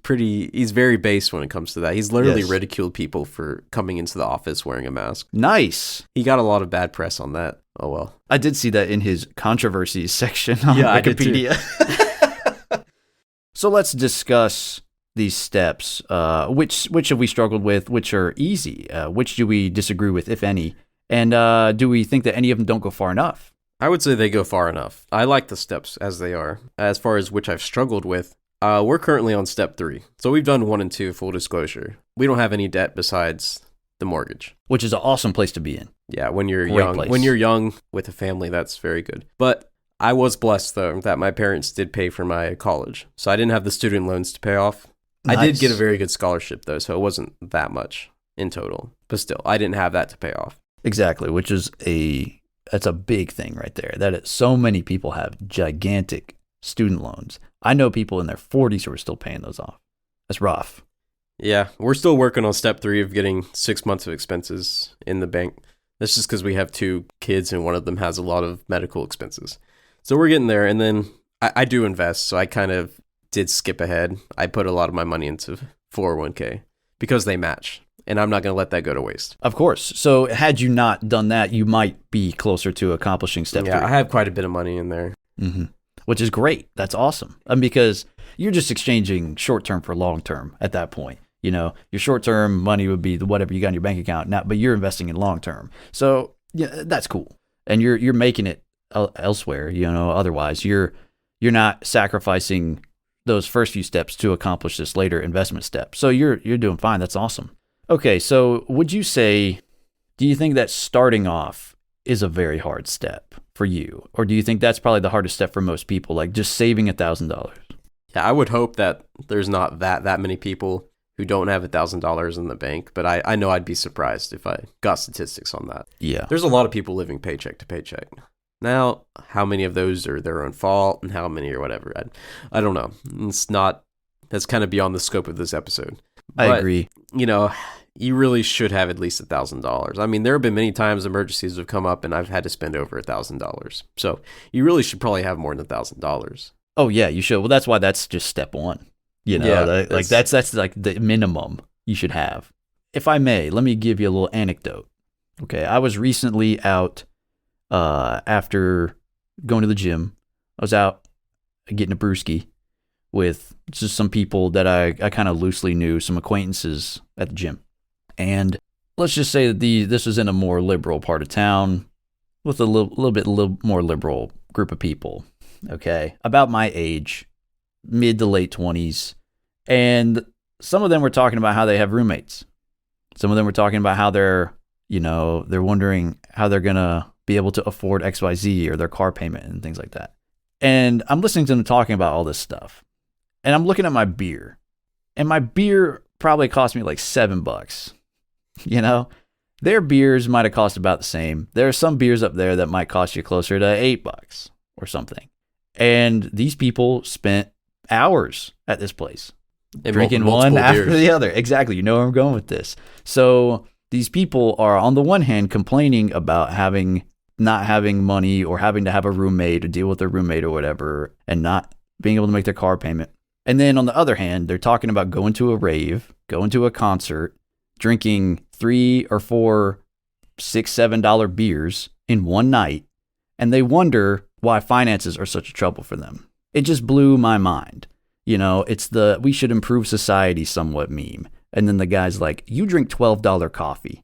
very based when it comes to that. He's literally ridiculed people for coming into the office wearing a mask.
Nice.
He got a lot of bad press on that. Oh, well.
I did see that in his controversies section on Wikipedia. So let's discuss these steps. Which have we struggled with? Which are easy? Which do we disagree with, if any? And do we think that any of them don't go far enough?
I would say they go far enough. I like the steps as they are. As far as which I've struggled with, we're currently on step 3. So we've done 1 and 2, full disclosure. We don't have any debt besides the mortgage.
Which is an awesome place to be in.
Yeah, when you're
Great
young.
place.
When you're young with a family, that's very good. But I was blessed, though, that my parents did pay for my college. So I didn't have the student loans to pay off.
Nice.
I did get a very good scholarship, though, so it wasn't that much in total. But still, I didn't have that to pay off.
Exactly, which is that's a big thing right there. So many people have gigantic student loans. I know people in their 40s who are still paying those off. That's rough.
Yeah, we're still working on step 3 of getting 6 months of expenses in the bank. That's just because we have 2 kids and one of them has a lot of medical expenses. So we're getting there. And then I do invest. So I kind of did skip ahead. I put a lot of my money into 401k because they match. And I'm not going to let that go to waste.
Of course. So had you not done that, you might be closer to accomplishing step 3.
Yeah, I have quite a bit of money in there.
Mm-hmm. Which is great. That's awesome. Because you're just exchanging short-term for long-term at that point. You know, your short-term money would be whatever you got in your bank account now, but you're investing in long-term. So yeah, that's cool. And you're making it elsewhere, otherwise you're not sacrificing those first few steps to accomplish this later investment step. So you're doing fine. That's awesome. Okay, so do you think that starting off is a very hard step for you? Or do you think that's probably the hardest step for most people, like just saving $1,000?
Yeah, I would hope that there's not that many people who don't have $1,000 in the bank, but I know I'd be surprised if I got statistics on that.
Yeah.
There's a lot of people living paycheck to paycheck. Now, how many of those are their own fault and how many or whatever? I don't know. That's kind of beyond the scope of this episode.
I agree.
You really should have at least $1,000. I mean, there have been many times emergencies have come up and I've had to spend over $1,000. So you really should probably have more than $1,000.
Oh yeah, you should. Well, that's why that's just step 1. That's like the minimum you should have. If I may, let me give you a little anecdote. Okay, I was recently out after going to the gym. I was out getting a brewski with just some people that I kind of loosely knew, some acquaintances at the gym. And let's just say that this was in a more liberal part of town with a little more liberal group of people, okay, about my age, mid to late 20s. And some of them were talking about how they have roommates. Some of them were talking about how they're wondering how they're going to be able to afford XYZ or their car payment and things like that. And I'm listening to them talking about all this stuff. And I'm looking at my beer. And my beer probably cost me like $7. Their beers might have cost about the same. There are some beers up there that might cost you closer to $8 or something. And these people spent hours at this place, drinking one after the other. Exactly. You know where I'm going with this. So these people are on the one hand complaining about not having money or having to have a roommate or deal with their roommate or whatever and not being able to make their car payment. And then on the other hand, they're talking about going to a rave, going to a concert, drinking 3 or 4, $6, $7 beers in one night. And they wonder why finances are such a trouble for them. It just blew my mind. It's the "we should improve society" somewhat meme. And then the guy's like, you drink $12 coffee.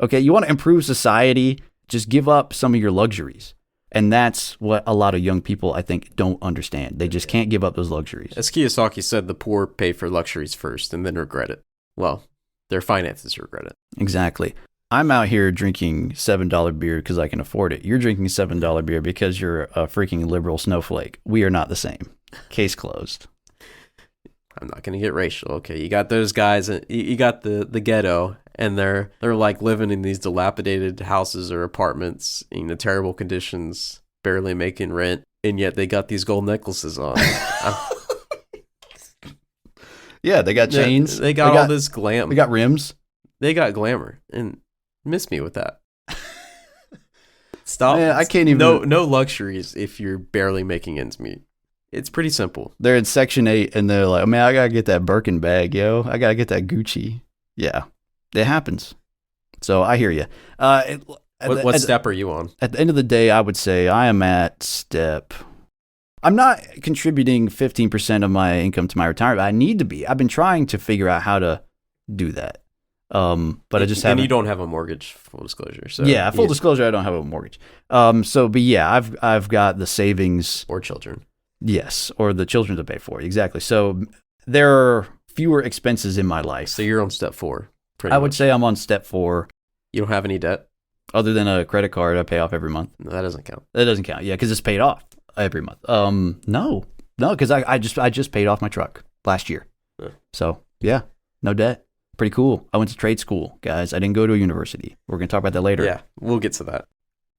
Okay, you want to improve society? Just give up some of your luxuries. And that's what a lot of young people, I think, don't understand. They just can't give up those luxuries.
As Kiyosaki said, the poor pay for luxuries first and then regret it. Well, their finances regret it.
Exactly. I'm out here drinking $7 beer because I can afford it. You're drinking $7 beer because you're a freaking liberal snowflake. We are not the same. Case closed.
I'm not going to get racial. Okay, you got those guys, you got the ghetto, and they're like living in these dilapidated houses or apartments in the terrible conditions, barely making rent, and yet they got these gold necklaces on.
Yeah, they got chains.
They got all this glam.
They got rims.
They got glamour, and miss me with that. Stop.
Man, I can't even.
No luxuries if you're barely making ends meet. It's pretty simple.
They're in Section 8 and they're like, man, I got to get that Birkin bag, yo. I got to get that Gucci. Yeah, it happens. So I hear you.
What step are you on?
At the end of the day, I would say I am at step. I'm not contributing 15% of my income to my retirement. I need to be. I've been trying to figure out how to do that. But I just haven't.
And you don't have a mortgage, full disclosure. So
yeah, full disclosure, I don't have a mortgage. But yeah, I've got the savings.
Or children.
Yes, or the children to pay for. Exactly. So there are fewer expenses in my life.
So you're on step 4.
I would say I'm on step 4.
You don't have any debt?
Other than a credit card I pay off every month.
No, that doesn't count.
That doesn't count. Yeah, because it's paid off every month. No, because I just paid off my truck last year. So yeah, no debt. Pretty cool. I went to trade school, guys. I didn't go to a university. We're going to talk about that later.
Yeah, we'll get to that.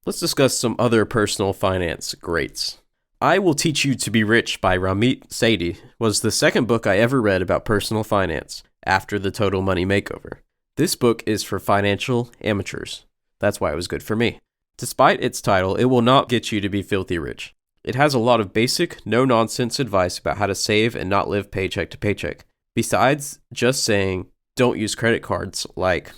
Let's discuss some other personal finance greats. I Will Teach You to Be Rich by Ramit Sethi was the second book I ever read about personal finance after the Total Money Makeover. This book is for financial amateurs. That's why it was good for me. Despite its title, it will not get you to be filthy rich. It has a lot of basic, no-nonsense advice about how to save and not live paycheck to paycheck. Besides just saying, don't use credit cards like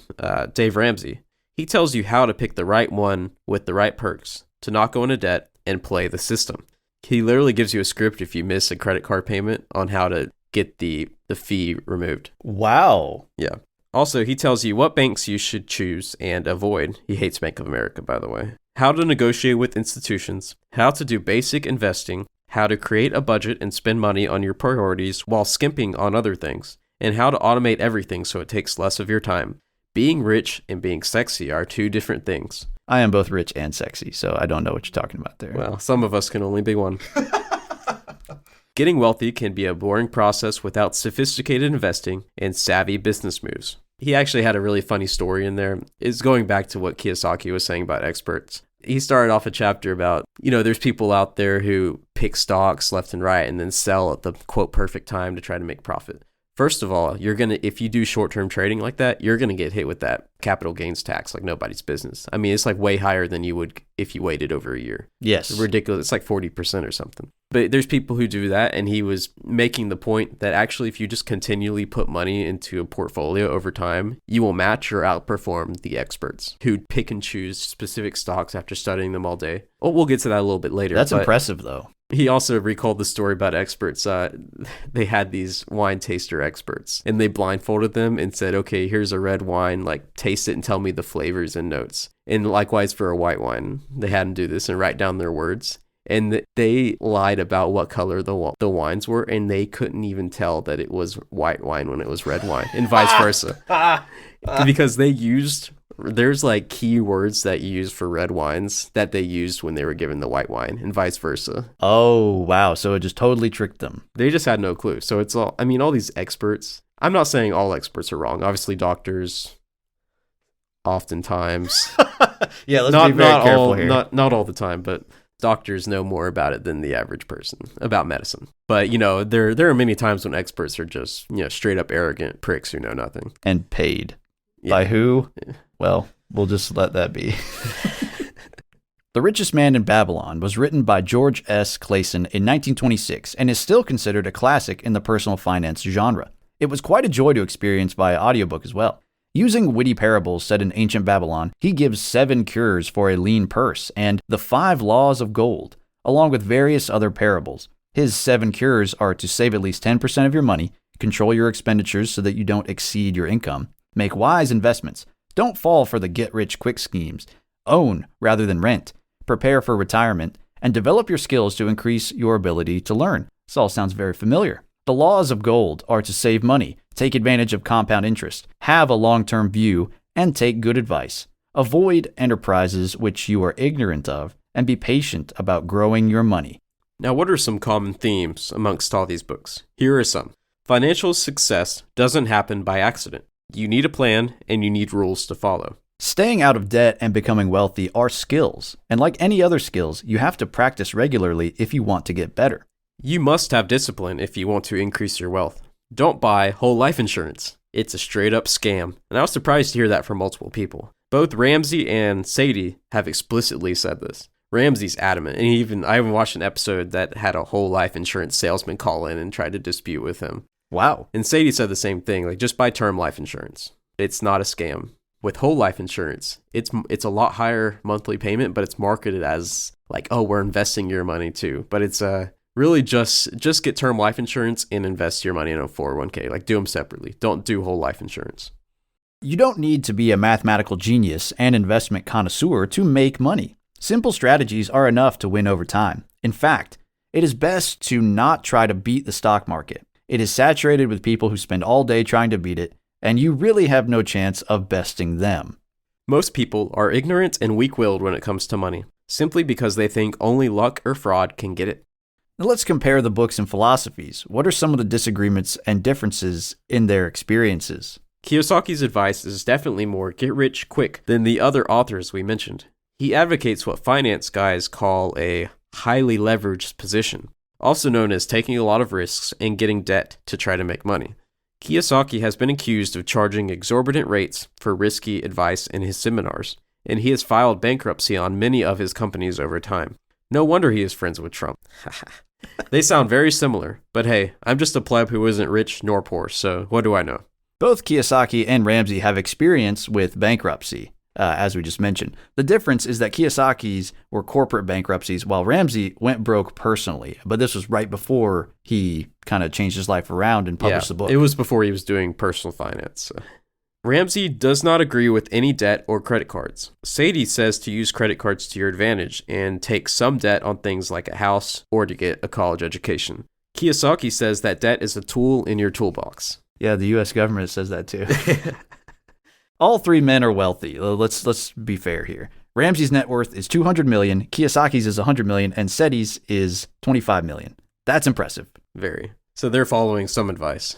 Dave Ramsey, he tells you how to pick the right one with the right perks, to not go into debt, and play the system. He literally gives you a script if you miss a credit card payment on how to get the fee removed.
Wow.
Yeah. Also, he tells you what banks you should choose and avoid. He hates Bank of America, by the way. How to negotiate with institutions, how to do basic investing, how to create a budget and spend money on your priorities while skimping on other things, and how to automate everything so it takes less of your time. Being rich and being sexy are two different things.
I am both rich and sexy, so I don't know what you're talking about there.
Well, some of us can only be one. Getting wealthy can be a boring process without sophisticated investing and savvy business moves. He actually had a really funny story in there. It's going back to what Kiyosaki was saying about experts. He started off a chapter about, there's people out there who pick stocks left and right and then sell at the quote perfect time to try to make profit. First of all, if you do short-term trading like that, you're going to get hit with that capital gains tax like nobody's business. I mean, it's like way higher than you would if you waited over a year.
Yes.
It's ridiculous. It's like 40% or something. But there's people who do that, and he was making the point that actually if you just continually put money into a portfolio over time, you will match or outperform the experts who pick and choose specific stocks after studying them all day. Oh, we'll get to that a little bit later.
That's impressive, though.
He also recalled the story about experts. They had these wine taster experts, and they blindfolded them and said, okay, here's a red wine, like taste it and tell me the flavors and notes. And likewise for a white wine, they had them do this and write down their words. And they lied about what color the wines were, and they couldn't even tell that it was white wine when it was red wine, and vice versa. Because there's like key words that you use for red wines that they used when they were given the white wine, and vice versa.
Oh, wow. So it just totally tricked them.
They just had no clue. So it's all these experts. I'm not saying all experts are wrong. Obviously, doctors, oftentimes.
Yeah, let's be very careful here.
Not all the time, but doctors know more about it than the average person about medicine. But, there are many times when experts are just, straight up arrogant pricks who know nothing.
And paid.
Yeah.
By who? Yeah. Well, we'll just let that be. The Richest Man in Babylon was written by George S. Clason in 1926 and is still considered a classic in the personal finance genre. It was quite a joy to experience via audiobook as well. Using witty parables set in ancient Babylon, he gives 7 cures for a lean purse and the 5 laws of gold, along with various other parables. His 7 cures are to save at least 10% of your money, control your expenditures so that you don't exceed your income, make wise investments, don't fall for the get-rich-quick schemes, own rather than rent, prepare for retirement, and develop your skills to increase your ability to learn. This all sounds very familiar. The laws of gold are to save money, take advantage of compound interest, have a long-term view, and take good advice. Avoid enterprises which you are ignorant of, and be patient about growing your money.
Now, what are some common themes amongst all these books? Here are some. Financial success doesn't happen by accident. You need a plan, and you need rules to follow.
Staying out of debt and becoming wealthy are skills, and like any other skills, you have to practice regularly if you want to get better.
You must have discipline if you want to increase your wealth. Don't buy whole life insurance. It's a straight up scam, and I was surprised to hear that from multiple people. Both Ramsey and Sadie have explicitly said this. Ramsey's adamant, and I even watched an episode that had a whole life insurance salesman call in and try to dispute with him.
Wow.
And Sadie said the same thing, like just buy term life insurance. It's not a scam. With whole life insurance, it's a lot higher monthly payment, but it's marketed as like, oh, we're investing your money too. But it's really just get term life insurance and invest your money in a 401k. Like do them separately. Don't do whole life insurance.
You don't need to be a mathematical genius and investment connoisseur to make money. Simple strategies are enough to win over time. In fact, it is best to not try to beat the stock market. It is saturated with people who spend all day trying to beat it, and you really have no chance of besting them.
Most people are ignorant and weak-willed when it comes to money, simply because they think only luck or fraud can get it.
Now let's compare the books and philosophies. What are some of the disagreements and differences in their experiences?
Kiyosaki's advice is definitely more get rich quick than the other authors we mentioned. He advocates what finance guys call a highly leveraged position, also known as taking a lot of risks and getting debt to try to make money. Kiyosaki has been accused of charging exorbitant rates for risky advice in his seminars, and he has filed bankruptcy on many of his companies over time. No wonder he is friends with Trump. They sound very similar, but hey, I'm just a pleb who isn't rich nor poor, so what do I know?
Both Kiyosaki and Ramsey have experience with bankruptcy, as we just mentioned. The difference is that Kiyosaki's were corporate bankruptcies, while Ramsey went broke personally. But this was right before he kind of changed his life around and published the book.
It was before he was doing personal finance. Ramsey does not agree with any debt or credit cards. Sadie says to use credit cards to your advantage and take some debt on things like a house or to get a college education. Kiyosaki says that debt is a tool in your toolbox.
Yeah, the U.S. government says that too. All three men are wealthy. Let's be fair here. Ramsey's net worth is $200 million, Kiyosaki's is $100 million, and Sadie's is $25 million. That's impressive.
Very. So they're following some advice.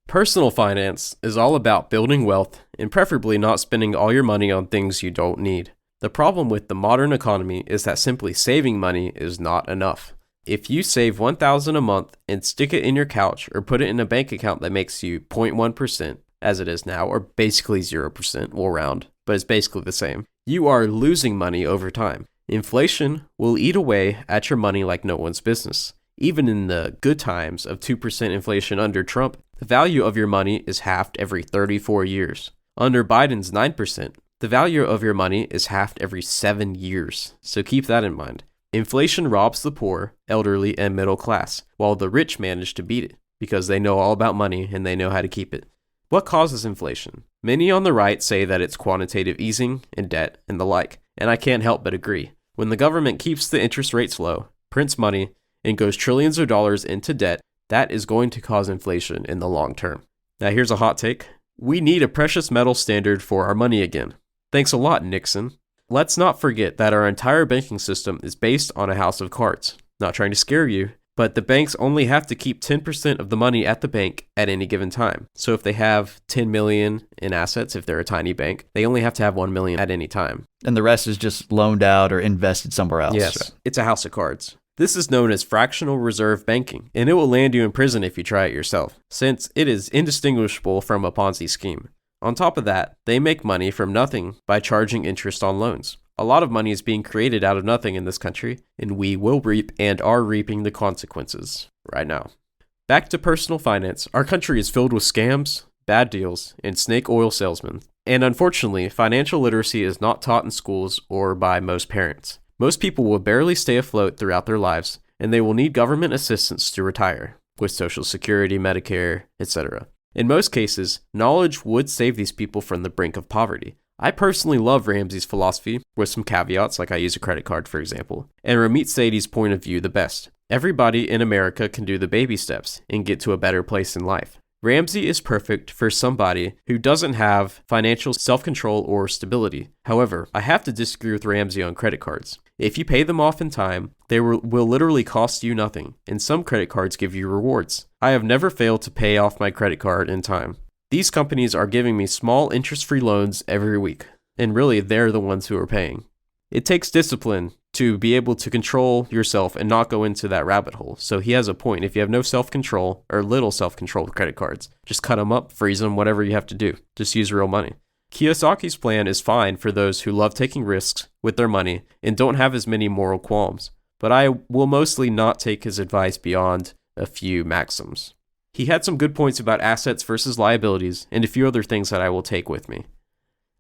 Personal finance is all about building wealth and preferably not spending all your money on things you don't need. The problem with the modern economy is that simply saving money is not enough. If you save $1,000 a month and stick it in your couch or put it in a bank account that makes you 0.1%, as it is now, or basically 0%, we'll round, but it's basically the same, you are losing money over time. Inflation will eat away at your money like no one's business. Even in the good times of 2% inflation under Trump, the value of your money is halved every 34 years. Under Biden's 9%, the value of your money is halved every 7 years. So keep that in mind. Inflation robs the poor, elderly, and middle class, while the rich manage to beat it because they know all about money and they know how to keep it. What causes inflation? Many on the right say that it's quantitative easing and debt and the like, and I can't help but agree. When the government keeps the interest rates low, prints money, and goes trillions of dollars into debt, that is going to cause inflation in the long term. Now here's a hot take. We need a precious metal standard for our money again. Thanks a lot, Nixon. Let's not forget that our entire banking system is based on a house of cards. Not trying to scare you, but the banks only have to keep 10% of the money at the bank at any given time. So if they have 10 million in assets, if they're a tiny bank, they only have to have 1 million at any time.
And the rest is just loaned out or invested somewhere else.
Yes, it's a house of cards. This is known as fractional reserve banking, and it will land you in prison if you try it yourself, since it is indistinguishable from a Ponzi scheme. On top of that, they make money from nothing by charging interest on loans. A lot of money is being created out of nothing in this country, and we will reap and are reaping the consequences right now. Back to personal finance, our country is filled with scams, bad deals, and snake oil salesmen. And unfortunately, financial literacy is not taught in schools or by most parents. Most people will barely stay afloat throughout their lives, and they will need government assistance to retire, with Social Security, Medicare, etc. In most cases, knowledge would save these people from the brink of poverty. I personally love Ramsey's philosophy, with some caveats like I use a credit card for example, and Ramit Sethi's point of view the best. Everybody in America can do the baby steps and get to a better place in life. Ramsey is perfect for somebody who doesn't have financial self-control or stability. However, I have to disagree with Ramsey on credit cards. If you pay them off in time, they will literally cost you nothing, and some credit cards give you rewards. I have never failed to pay off my credit card in time. These companies are giving me small interest-free loans every week, and really they're the ones who are paying. It takes discipline to be able to control yourself and not go into that rabbit hole. So he has a point. If you have no self-control or little self-control with credit cards, just cut them up, freeze them, whatever you have to do. Just use real money. Kiyosaki's plan is fine for those who love taking risks with their money and don't have as many moral qualms, but I will mostly not take his advice beyond a few maxims. He had some good points about assets versus liabilities and a few other things that I will take with me.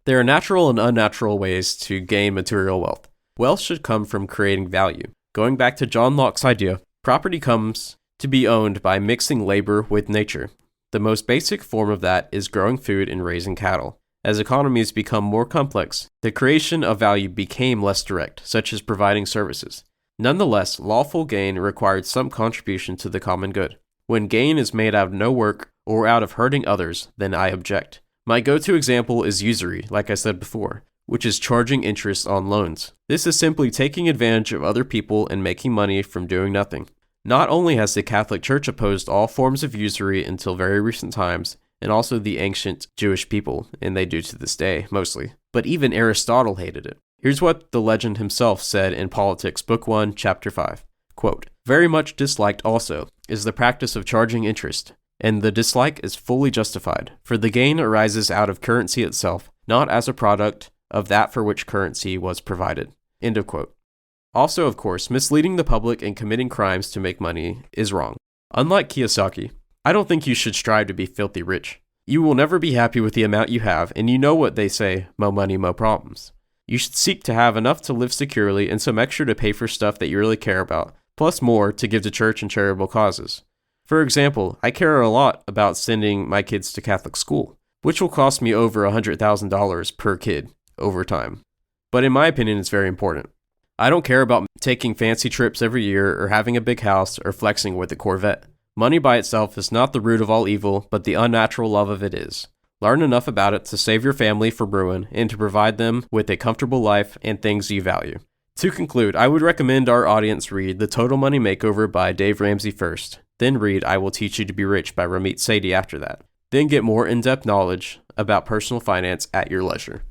There are natural and unnatural ways to gain material wealth. Wealth should come from creating value. Going back to John Locke's idea, property comes to be owned by mixing labor with nature. The most basic form of that is growing food and raising cattle. As economies become more complex, the creation of value became less direct, such as providing services. Nonetheless, lawful gain required some contribution to the common good. When gain is made out of no work or out of hurting others, then I object. My go-to example is usury, like I said before, which is charging interest on loans. This is simply taking advantage of other people and making money from doing nothing. Not only has the Catholic Church opposed all forms of usury until very recent times, and also the ancient Jewish people, and they do to this day, mostly, but even Aristotle hated it. Here's what the legend himself said in Politics, Book 1, Chapter 5. Quote, "Very much disliked also is the practice of charging interest, and the dislike is fully justified, for the gain arises out of currency itself, not as a product of that for which currency was provided." End of quote. Also, of course, misleading the public and committing crimes to make money is wrong. Unlike Kiyosaki, I don't think you should strive to be filthy rich. You will never be happy with the amount you have, and you know what they say, mo money, mo problems. You should seek to have enough to live securely and some extra to pay for stuff that you really care about, plus more to give to church and charitable causes. For example, I care a lot about sending my kids to Catholic school, which will cost me over $100,000 per kid over time. But in my opinion, it's very important. I don't care about taking fancy trips every year or having a big house or flexing with a Corvette. Money by itself is not the root of all evil, but the unnatural love of it is. Learn enough about it to save your family from ruin and to provide them with a comfortable life and things you value. To conclude, I would recommend our audience read The Total Money Makeover by Dave Ramsey first, then read I Will Teach You to Be Rich by Ramit Sethi after that. Then get more in-depth knowledge about personal finance at your leisure.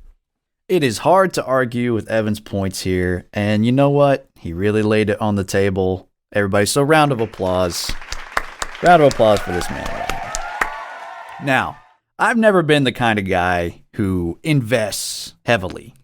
It is hard to argue with Evan's points here, and you know what? He really laid it on the table. Everybody, so round of applause. Round of applause for this man right here. Now, I've never been the kind of guy who invests heavily.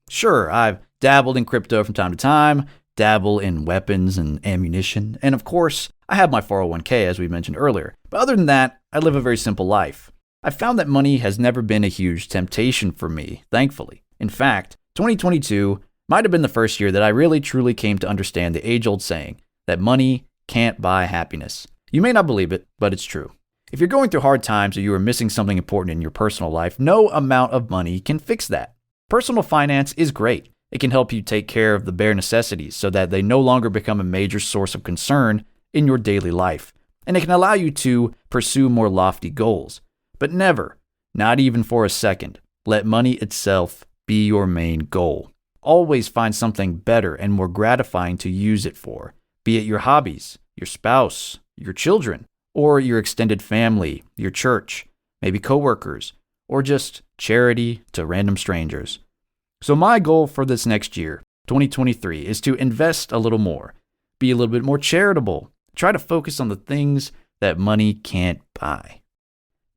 Sure, I've dabbled in crypto from time to time, dabble in weapons and ammunition, and of course, I have my 401k as we mentioned earlier. But other than that, I live a very simple life. I've found that money has never been a huge temptation for me, thankfully. In fact, 2022 might have been the first year that I really truly came to understand the age-old saying that money can't buy happiness. You may not believe it, but it's true. If you're going through hard times or you are missing something important in your personal life, no amount of money can fix that. Personal finance is great. It can help you take care of the bare necessities so that they no longer become a major source of concern in your daily life. And it can allow you to pursue more lofty goals. But never, not even for a second, let money itself be your main goal. Always find something better and more gratifying to use it for, be it your hobbies, your spouse, your children, or your extended family, your church, maybe coworkers, or just charity to random strangers. So my goal for this next year, 2023, is to invest a little more, be a little bit more charitable, try to focus on the things that money can't buy.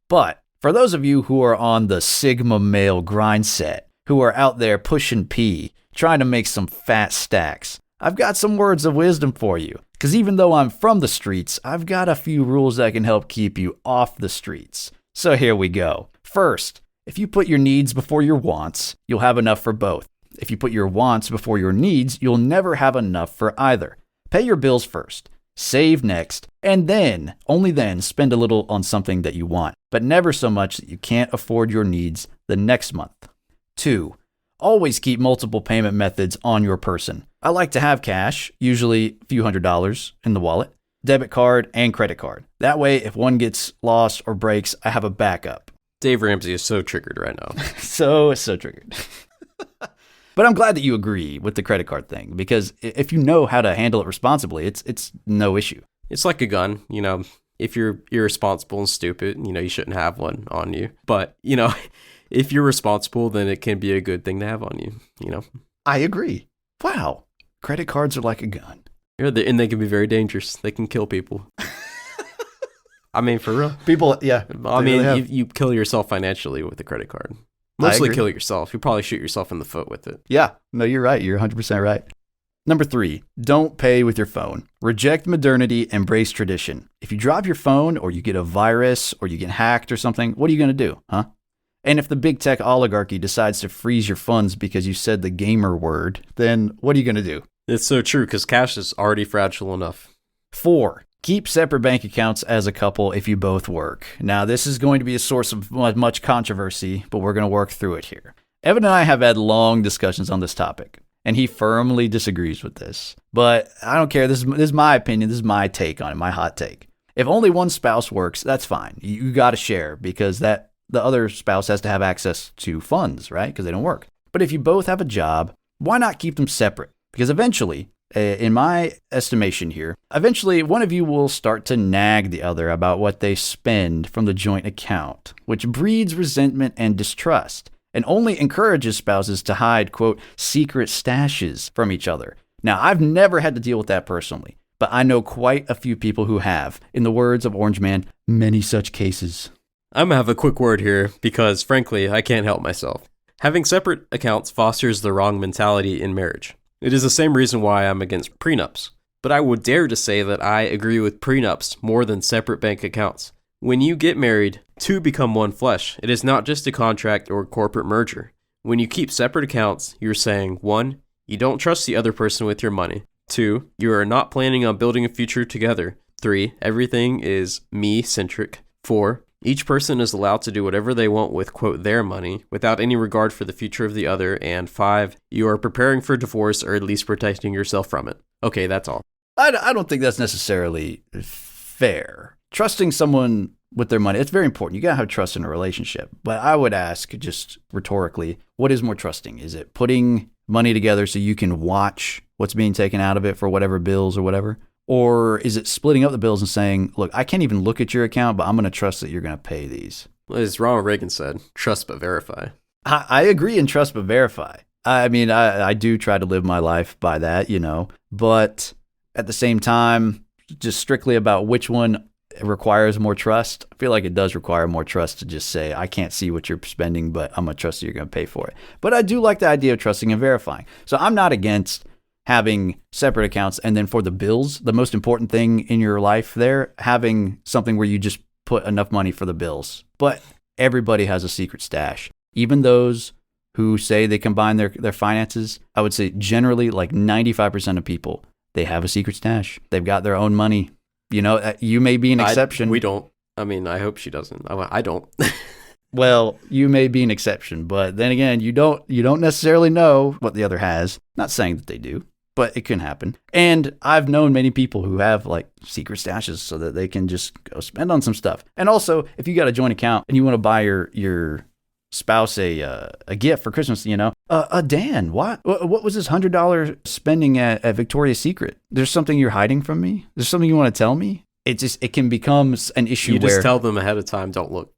But for those of you who are on the Sigma male grind set, who are out there pushing P, trying to make some fat stacks, I've got some words of wisdom for you. Because even though I'm from the streets, I've got a few rules that can help keep you off the streets. So here we go. First, if you put your needs before your wants, you'll have enough for both. If you put your wants before your needs, you'll never have enough for either. Pay your bills first, save next, and then, only then, spend a little on something that you want, but never so much that you can't afford your needs the next month. 2, always keep multiple payment methods on your person. I like to have cash, usually a few $100s in the wallet, debit card and credit card. That way, if one gets lost or breaks, I have a backup.
Dave Ramsey is so triggered right now.
So triggered. But I'm glad that you agree with the credit card thing, because if you know how to handle it responsibly, it's no issue.
It's like a gun, if you're irresponsible and stupid, you shouldn't have one on you. But, if you're responsible, then it can be a good thing to have on you,
I agree. Wow. Credit cards are like a gun.
Yeah, and they can be very dangerous. They can kill people. I mean, for real.
People, yeah.
I mean, you kill yourself financially with a credit card. Mostly kill yourself. You probably shoot yourself in the foot with it.
Yeah. No, you're right. You're 100% right. Number 3, don't pay with your phone. Reject modernity, embrace tradition. If you drop your phone or you get a virus or you get hacked or something, what are you going to do, huh? And if the big tech oligarchy decides to freeze your funds because you said the gamer word, then what are you going to do?
It's so true, because cash is already fragile enough.
4, keep separate bank accounts as a couple if you both work. Now, this is going to be a source of much controversy, but we're going to work through it here. Evan and I have had long discussions on this topic, and he firmly disagrees with this. But I don't care. This is my opinion. This is my take on it, my hot take. If only one spouse works, that's fine. You got to share, because the other spouse has to have access to funds, right? Because they don't work. But if you both have a job, why not keep them separate? Because eventually, in my estimation here, one of you will start to nag the other about what they spend from the joint account, which breeds resentment and distrust, and only encourages spouses to hide, quote, secret stashes from each other. Now, I've never had to deal with that personally, but I know quite a few people who have. In the words of Orange Man, many such cases.
I'm going to have a quick word here, because frankly, I can't help myself. Having separate accounts fosters the wrong mentality in marriage. It is the same reason why I'm against prenups. But I would dare to say that I agree with prenups more than separate bank accounts. When you get married, two become one flesh. It is not just a contract or corporate merger. When you keep separate accounts, you're saying, 1, you don't trust the other person with your money. 2, you are not planning on building a future together. 3, everything is me-centric. 4, each person is allowed to do whatever they want with, quote, their money, without any regard for the future of the other. And 5, you are preparing for divorce, or at least protecting yourself from it. Okay, that's all.
I don't think that's necessarily fair. Trusting someone with their money, it's very important. You got to have trust in a relationship. But I would ask, just rhetorically, what is more trusting? Is it putting money together so you can watch what's being taken out of it for whatever bills or whatever? Or is it splitting up the bills and saying, look, I can't even look at your account, but I'm going to trust that you're going to pay these?
As Ronald Reagan said, trust but verify.
I agree in trust but verify. I mean, I do try to live my life by that, but at the same time, just strictly about which one requires more trust. I feel like it does require more trust to just say, I can't see what you're spending, but I'm going to trust that you're going to pay for it. But I do like the idea of trusting and verifying. So I'm not against having separate accounts, and then for the bills, the most important thing in your life there, having something where you just put enough money for the bills. But everybody has a secret stash. Even those who say they combine their finances, I would say generally like 95% of people, they have a secret stash. They've got their own money. You may be an exception.
We don't. I mean, I hope she doesn't. I don't.
Well, you may be an exception, but then again, you don't necessarily know what the other has. Not saying that they do, but it can happen. And I've known many people who have like secret stashes so that they can just go spend on some stuff. And also, if you got a joint account and you want to buy your spouse a gift for Christmas, Dan, what was this $100 spending at Victoria's Secret? There's something you're hiding from me? There's something you want to tell me? It can become an issue
you
where
just tell them ahead of time, don't look.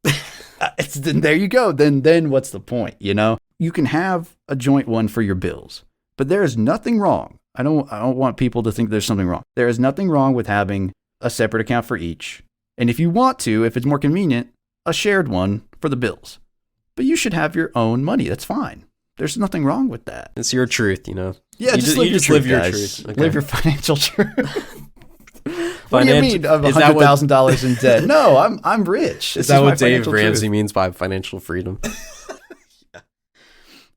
There you go. Then what's the point? You can have a joint one for your bills, but there is nothing wrong. I don't want people to think there's something wrong. There is nothing wrong with having a separate account for each. And if you want to, if it's more convenient, a shared one for the bills. But you should have your own money. That's fine. There's nothing wrong with that.
It's your truth,
Yeah,
you
just live your truth. Okay. Live your financial truth. What do you mean of $100,000 in debt? No, I'm rich.
Is that what Dave Ramsey means by financial freedom?
Yeah.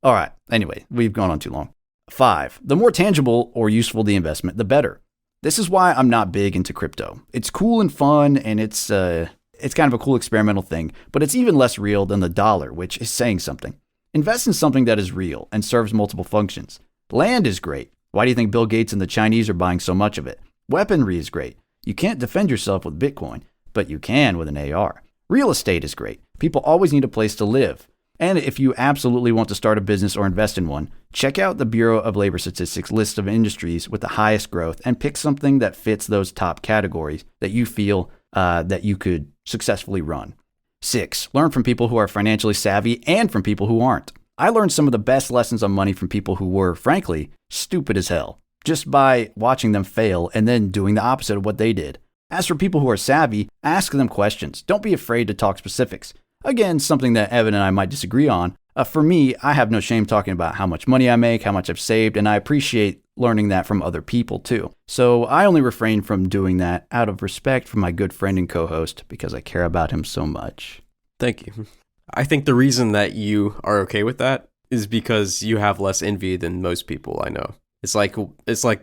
All right. Anyway, we've gone on too long. 5, the more tangible or useful the investment, the better. This is why I'm not big into crypto. It's cool and fun, and it's kind of a cool experimental thing, but it's even less real than the dollar, which is saying something. Invest in something that is real and serves multiple functions. Land is great. Why do you think Bill Gates and the Chinese are buying so much of it? Weaponry is great. You can't defend yourself with Bitcoin, but you can with an AR. Real estate is great. People always need a place to live. And if you absolutely want to start a business or invest in one, check out the Bureau of Labor Statistics list of industries with the highest growth and pick something that fits those top categories that you feel that you could successfully run. 6, learn from people who are financially savvy and from people who aren't. I learned some of the best lessons on money from people who were, frankly, stupid as hell, just by watching them fail and then doing the opposite of what they did. As for people who are savvy, ask them questions. Don't be afraid to talk specifics. Again, something that Evan and I might disagree on. For me, I have no shame talking about how much money I make, how much I've saved, and I appreciate learning that from other people too. So I only refrain from doing that out of respect for my good friend and co-host because I care about him so much.
Thank you. I think the reason that you are okay with that is because you have less envy than most people I know. It's like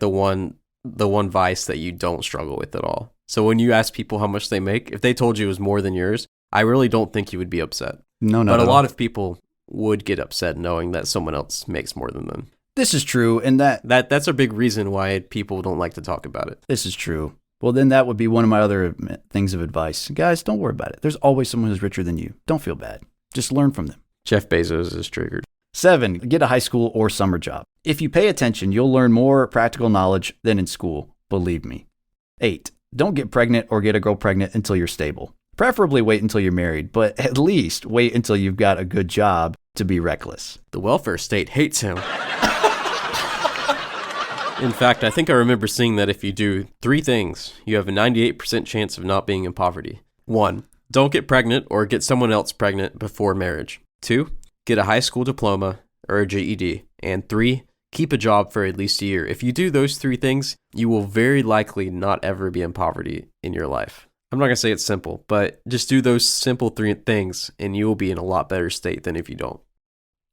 the one vice that you don't struggle with at all. So when you ask people how much they make, if they told you it was more than yours, I really don't think you would be upset.
No.
But a lot of people would get upset knowing that someone else makes more than them.
This is true, and
that's a big reason why people don't like to talk about it.
This is true. Well, then that would be one of my other things of advice. Guys, don't worry about it. There's always someone who's richer than you. Don't feel bad. Just learn from them.
Jeff Bezos is triggered.
7, get a high school or summer job. If you pay attention, you'll learn more practical knowledge than in school. Believe me. 8, don't get pregnant or get a girl pregnant until you're stable. Preferably wait until you're married, but at least wait until you've got a good job to be reckless.
The welfare state hates him. In fact, I think I remember seeing that if you do 3 things, you have a 98% chance of not being in poverty. 1, don't get pregnant or get someone else pregnant before marriage. 2, get a high school diploma or a GED. And 3, keep a job for at least a year. If you do those 3 things, you will very likely not ever be in poverty in your life. I'm not going to say it's simple, but just do those simple 3 things and you will be in a lot better state than if you don't.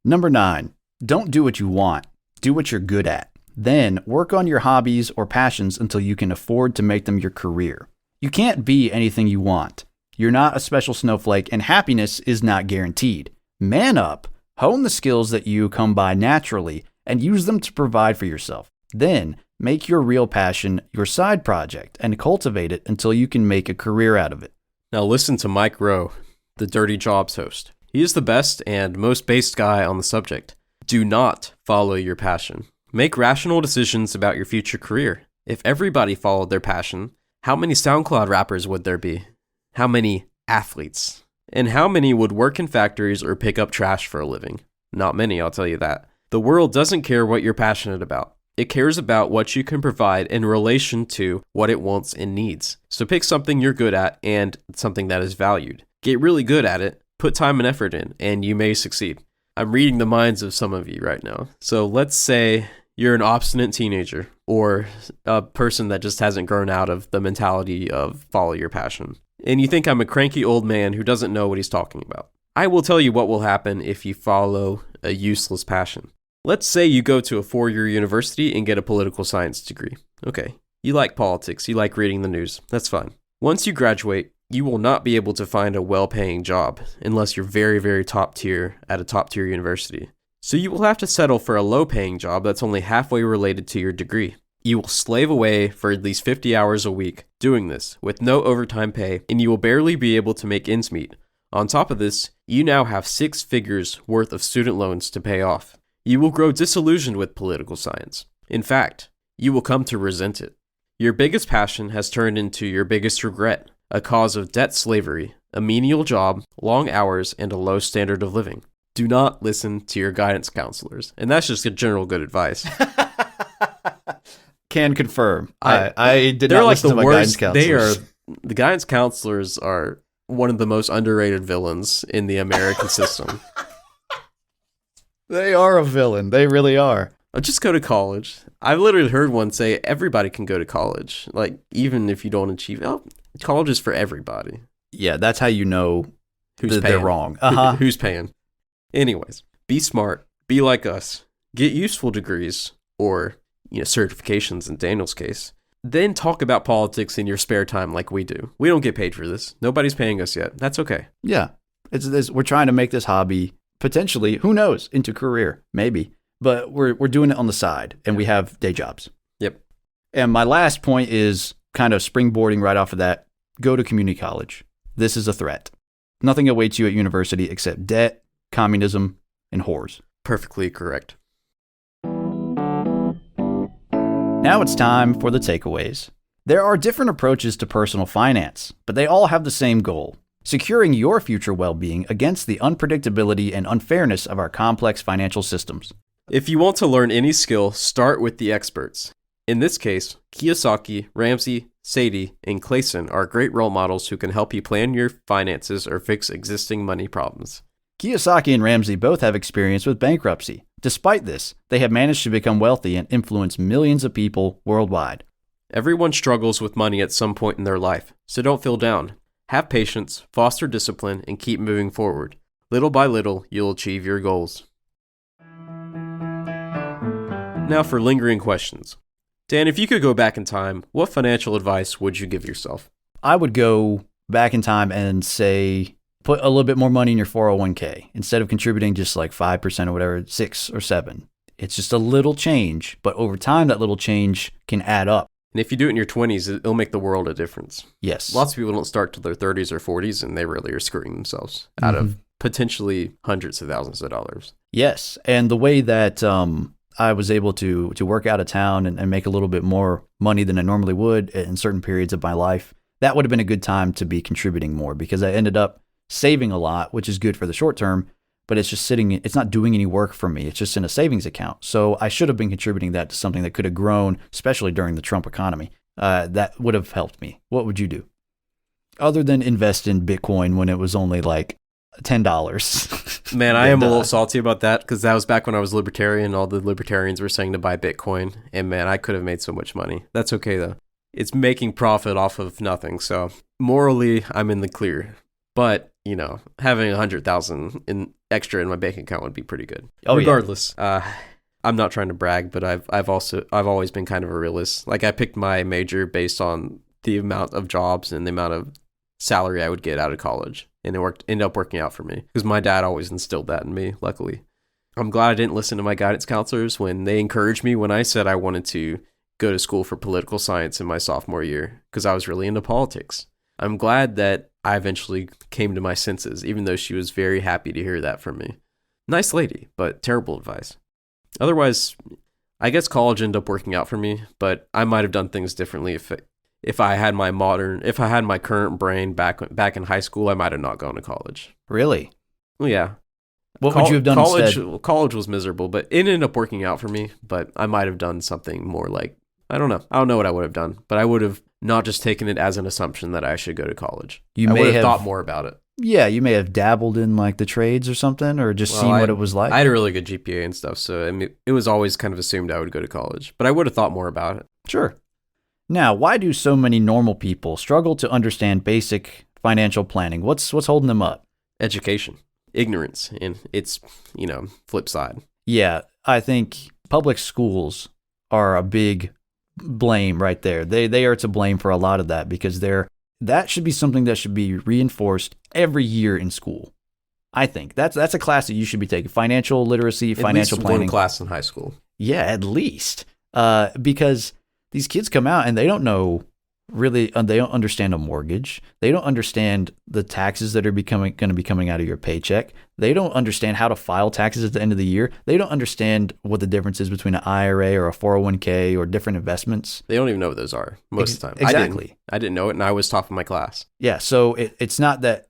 Number 9, don't do what you want. Do what you're good at. Then work on your hobbies or passions until you can afford to make them your career. You can't be anything you want. You're not a special snowflake, and happiness is not guaranteed. Man up, hone the skills that you come by naturally, and use them to provide for yourself. Then make your real passion your side project and cultivate it until you can make a career out of it.
Now listen to Mike Rowe, the Dirty Jobs host. He is the best and most based guy on the subject. Do not follow your passion. Make rational decisions about your future career. If everybody followed their passion, how many SoundCloud rappers would there be? How many athletes? And how many would work in factories or pick up trash for a living? Not many, I'll tell you that. The world doesn't care what you're passionate about. It cares about what you can provide in relation to what it wants and needs. So pick something you're good at and something that is valued. Get really good at it, put time and effort in, and you may succeed. I'm reading the minds of some of you right now. So let's say you're an obstinate teenager or a person that just hasn't grown out of the mentality of follow your passion. And you think I'm a cranky old man who doesn't know what he's talking about. I will tell you what will happen if you follow a useless passion. Let's say you go to a 4-year university and get a political science degree. Okay, you like politics, you like reading the news, that's fine. Once you graduate, you will not be able to find a well-paying job unless you're very, very top tier at a top tier university. So you will have to settle for a low-paying job that's only halfway related to your degree. You will slave away for at least 50 hours a week doing this with no overtime pay, and you will barely be able to make ends meet. On top of this, you now have 6 figures worth of student loans to pay off. You will grow disillusioned with political science. In fact, you will come to resent it. Your biggest passion has turned into your biggest regret, a cause of debt slavery, a menial job, long hours, and a low standard of living. Do not listen to your guidance counselors. And that's just a general good advice.
Can confirm. I did not listen to my guidance counselors.
The guidance counselors are one of the most underrated villains in the American system.
They are a villain. They really are.
Just go to college. I've literally heard one say everybody can go to college. Like, even if you don't achieve, college is for everybody.
Yeah, that's how you know
who's
they're wrong. Uh-huh.
Who's paying? Anyways, be smart. Be like us. Get useful degrees or certifications in Daniel's case. Then talk about politics in your spare time like we do. We don't get paid for this. Nobody's paying us yet. That's okay.
Yeah. We're trying to make this hobby potentially, who knows, into career, maybe. But we're doing it on the side, and we have day jobs.
Yep.
And my last point is kind of springboarding right off of that. Go to community college. This is a threat. Nothing awaits you at university except debt, communism, and whores.
Perfectly correct.
Now it's time for the takeaways. There are different approaches to personal finance, but they all have the same goal: securing your future well-being against the unpredictability and unfairness of our complex financial systems.
If you want to learn any skill, start with the experts. In this case, Kiyosaki, Ramsey, Sadie, and Clayson are great role models who can help you plan your finances or fix existing money problems.
Kiyosaki and Ramsey both have experience with bankruptcy. Despite this, they have managed to become wealthy and influence millions of people worldwide.
Everyone struggles with money at some point in their life, so don't feel down. Have patience, foster discipline, and keep moving forward. Little by little, you'll achieve your goals. Now for lingering questions. Dan, if you could go back in time, what financial advice would you give yourself?
I would go back in time and say, put a little bit more money in your 401k. Instead of contributing just like 5% or whatever, 6 or 7. It's just a little change, but over time, that little change can add up.
And if you do it in your 20s, it'll make the world a difference.
Yes.
Lots of people don't start till their 30s or 40s, and they really are screwing themselves out of potentially hundreds of thousands of dollars.
Yes. And the way that I was able to work out of town and make a little bit more money than I normally would in certain periods of my life, that would have been a good time to be contributing more, because I ended up saving a lot, which is good for the short term, but it's just sitting, it's not doing any work for me. It's just in a savings account. So I should have been contributing that to something that could have grown, especially during the Trump economy. That would have helped me. What would you do? Other than invest in Bitcoin when it was only like $10.
Man, I am a little salty about that, because that was back when I was libertarian. All the libertarians were saying to buy Bitcoin. And man, I could have made so much money. That's okay though. It's making profit off of nothing. So morally, I'm in the clear. But, you know, having 100,000 in extra in my bank account would be pretty good.
Oh,
regardless, I'm not trying to brag, but I've always been kind of a realist. Like, I picked my major based on the amount of jobs and the amount of salary I would get out of college, and it ended up working out for me because my dad always instilled that in me. Luckily, I'm glad I didn't listen to my guidance counselors when they encouraged me when I said I wanted to go to school for political science in my sophomore year because I was really into politics. I'm glad that I eventually came to my senses, even though she was very happy to hear that from me. Nice lady, but terrible advice. Otherwise, I guess college ended up working out for me, but I might have done things differently if I had my current brain back in high school. I might have not gone to college.
Really?
Well, yeah.
What would you have done instead?
College was miserable, but it ended up working out for me. But I might have done something more like, I don't know what I would have done, but I would have not just taken it as an assumption that I should go to college. I would have thought more about it.
Yeah, you may have dabbled in like the trades or something, or just seen what it was like.
I had a really good GPA and stuff, so I mean, it was always kind of assumed I would go to college, but I would have thought more about it.
Sure. Now, why do so many normal people struggle to understand basic financial planning? What's holding them up?
Education, ignorance, and its, flip side.
Yeah, I think public schools are a big blame right there. They are to blame for a lot of that, because that should be something that should be reinforced every year in school. I think that's a class that you should be taking. Financial literacy, financial planning.
At least one class in high school.
Yeah, at least. Because these kids come out and they don't know really, they don't understand a mortgage. They don't understand the taxes that are going to be coming out of your paycheck. They don't understand how to file taxes at the end of the year. They don't understand what the difference is between an IRA or a 401k or different investments.
They don't even know what those are most of the time.
Exactly.
I didn't know it, and I was top of my class.
Yeah, so it's not that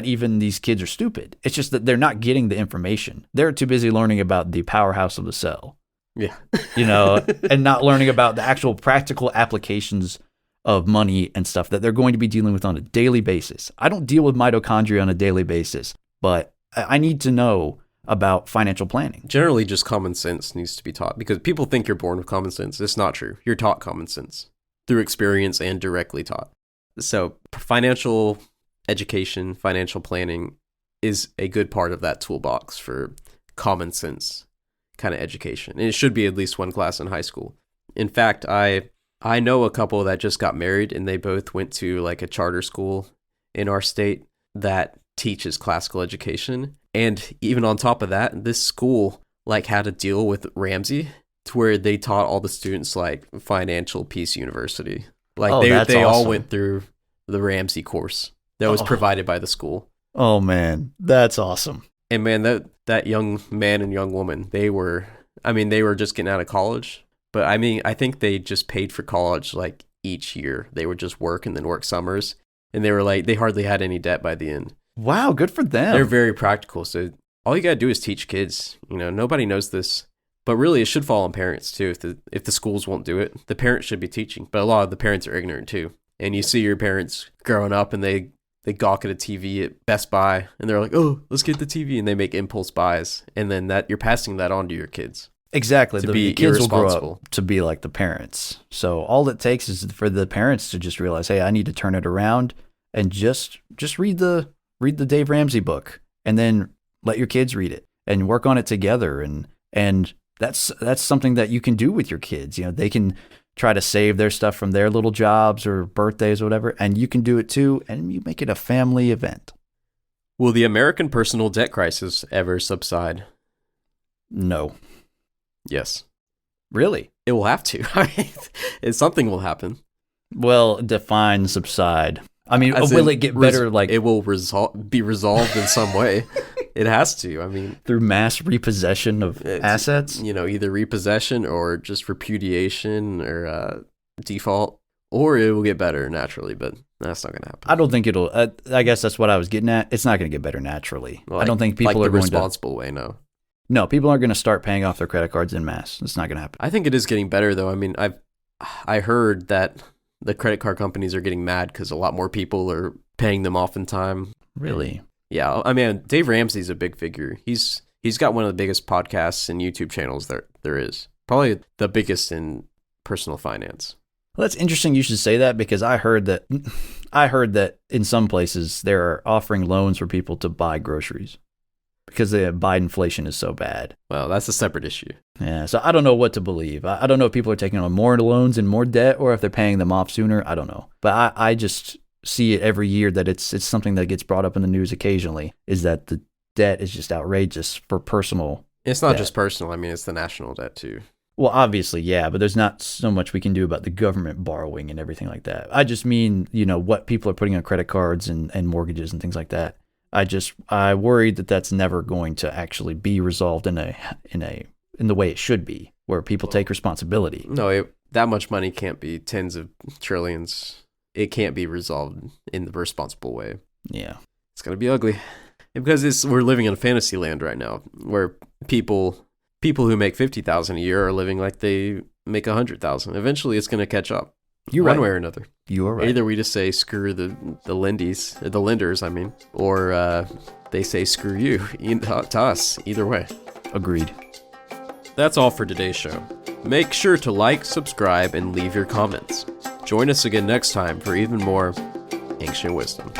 even these kids are stupid. It's just that they're not getting the information. They're too busy learning about the powerhouse of the cell.
Yeah.
And not learning about the actual practical applications of money and stuff that they're going to be dealing with on a daily basis. I don't deal with mitochondria on a daily basis, but I need to know about financial planning.
Generally, just common sense needs to be taught, because people think you're born with common sense. It's not true. You're taught common sense through experience and directly taught. So financial education, financial planning is a good part of that toolbox for common sense kind of education. And it should be at least one class in high school. In fact, I know a couple that just got married, and they both went to like a charter school in our state that teaches classical education. And even on top of that, this school like had a deal with Ramsey to where they taught all the students like Financial Peace University. Like they all went through the Ramsey course that was provided by the school.
Oh man, that's awesome.
And man, that young man and young woman, they were just getting out of college. But I mean, I think they just paid for college like each year. They would just work and then work summers. And they were like, they hardly had any debt by the end.
Wow, good for them.
They're very practical. So all you got to do is teach kids. You know, nobody knows this. But really, it should fall on parents too. If the schools won't do it, the parents should be teaching. But a lot of the parents are ignorant too. And you see your parents growing up and they gawk at a TV at Best Buy and they're like, oh, let's get the TV. And they make impulse buys. And then you're passing that on to your kids.
Exactly.
The
kids will grow up to be like the parents. So all it takes is for the parents to just realize, hey, I need to turn it around and just read the Dave Ramsey book and then let your kids read it and work on it together. And that's something that you can do with your kids. You know, they can try to save their stuff from their little jobs or birthdays or whatever, and you can do it too, and you make it a family event.
Will the American personal debt crisis ever subside?
No.
Yes.
Really?
It will have to. I mean, something will happen.
Well, define subside. I mean, will it get better? Like
it will be resolved in some way. It has to. I mean,
through mass repossession of assets.
You know, either repossession or just repudiation or default, or it will get better naturally. But that's not going to happen.
I don't think it'll. I guess that's what I was getting at. It's not going to get better naturally.
Like,
I don't think people are
the
going
responsible way. No.
No, people aren't going to start paying off their credit cards en masse. It's not going to happen.
I think it is getting better though. I mean, I heard that the credit card companies are getting mad because a lot more people are paying them off in time.
Really?
Yeah, I mean, Dave Ramsey's a big figure. He's got one of the biggest podcasts and YouTube channels there is. Probably the biggest in personal finance.
Well, that's interesting you should say that because I heard that in some places they're offering loans for people to buy groceries because the Biden inflation is so bad.
Well, that's a separate issue.
Yeah, so I don't know what to believe. I don't know if people are taking on more loans and more debt or if they're paying them off sooner. I don't know. But I just see it every year that it's something that gets brought up in the news occasionally, is that the debt is just outrageous for personal.
It's not just personal. I mean, it's the national debt too.
Well, obviously, yeah, but there's not so much we can do about the government borrowing and everything like that. I just mean, you know, what people are putting on credit cards and mortgages and things like that. I worry that that's never going to actually be resolved in the way it should be, where people take responsibility.
No, that much money can't be tens of trillions. It can't be resolved in the responsible way.
Yeah.
It's going to be ugly. Because we're living in a fantasy land right now where people who make $50,000 a year are living like they make $100,000. Eventually it's going to catch up.
You're
one
right.
way or another.
You are right.
Either we just say screw the lenders, or they say screw you to us. Either way.
Agreed.
That's all for today's show. Make sure to like, subscribe, and leave your comments. Join us again next time for even more ancient wisdom.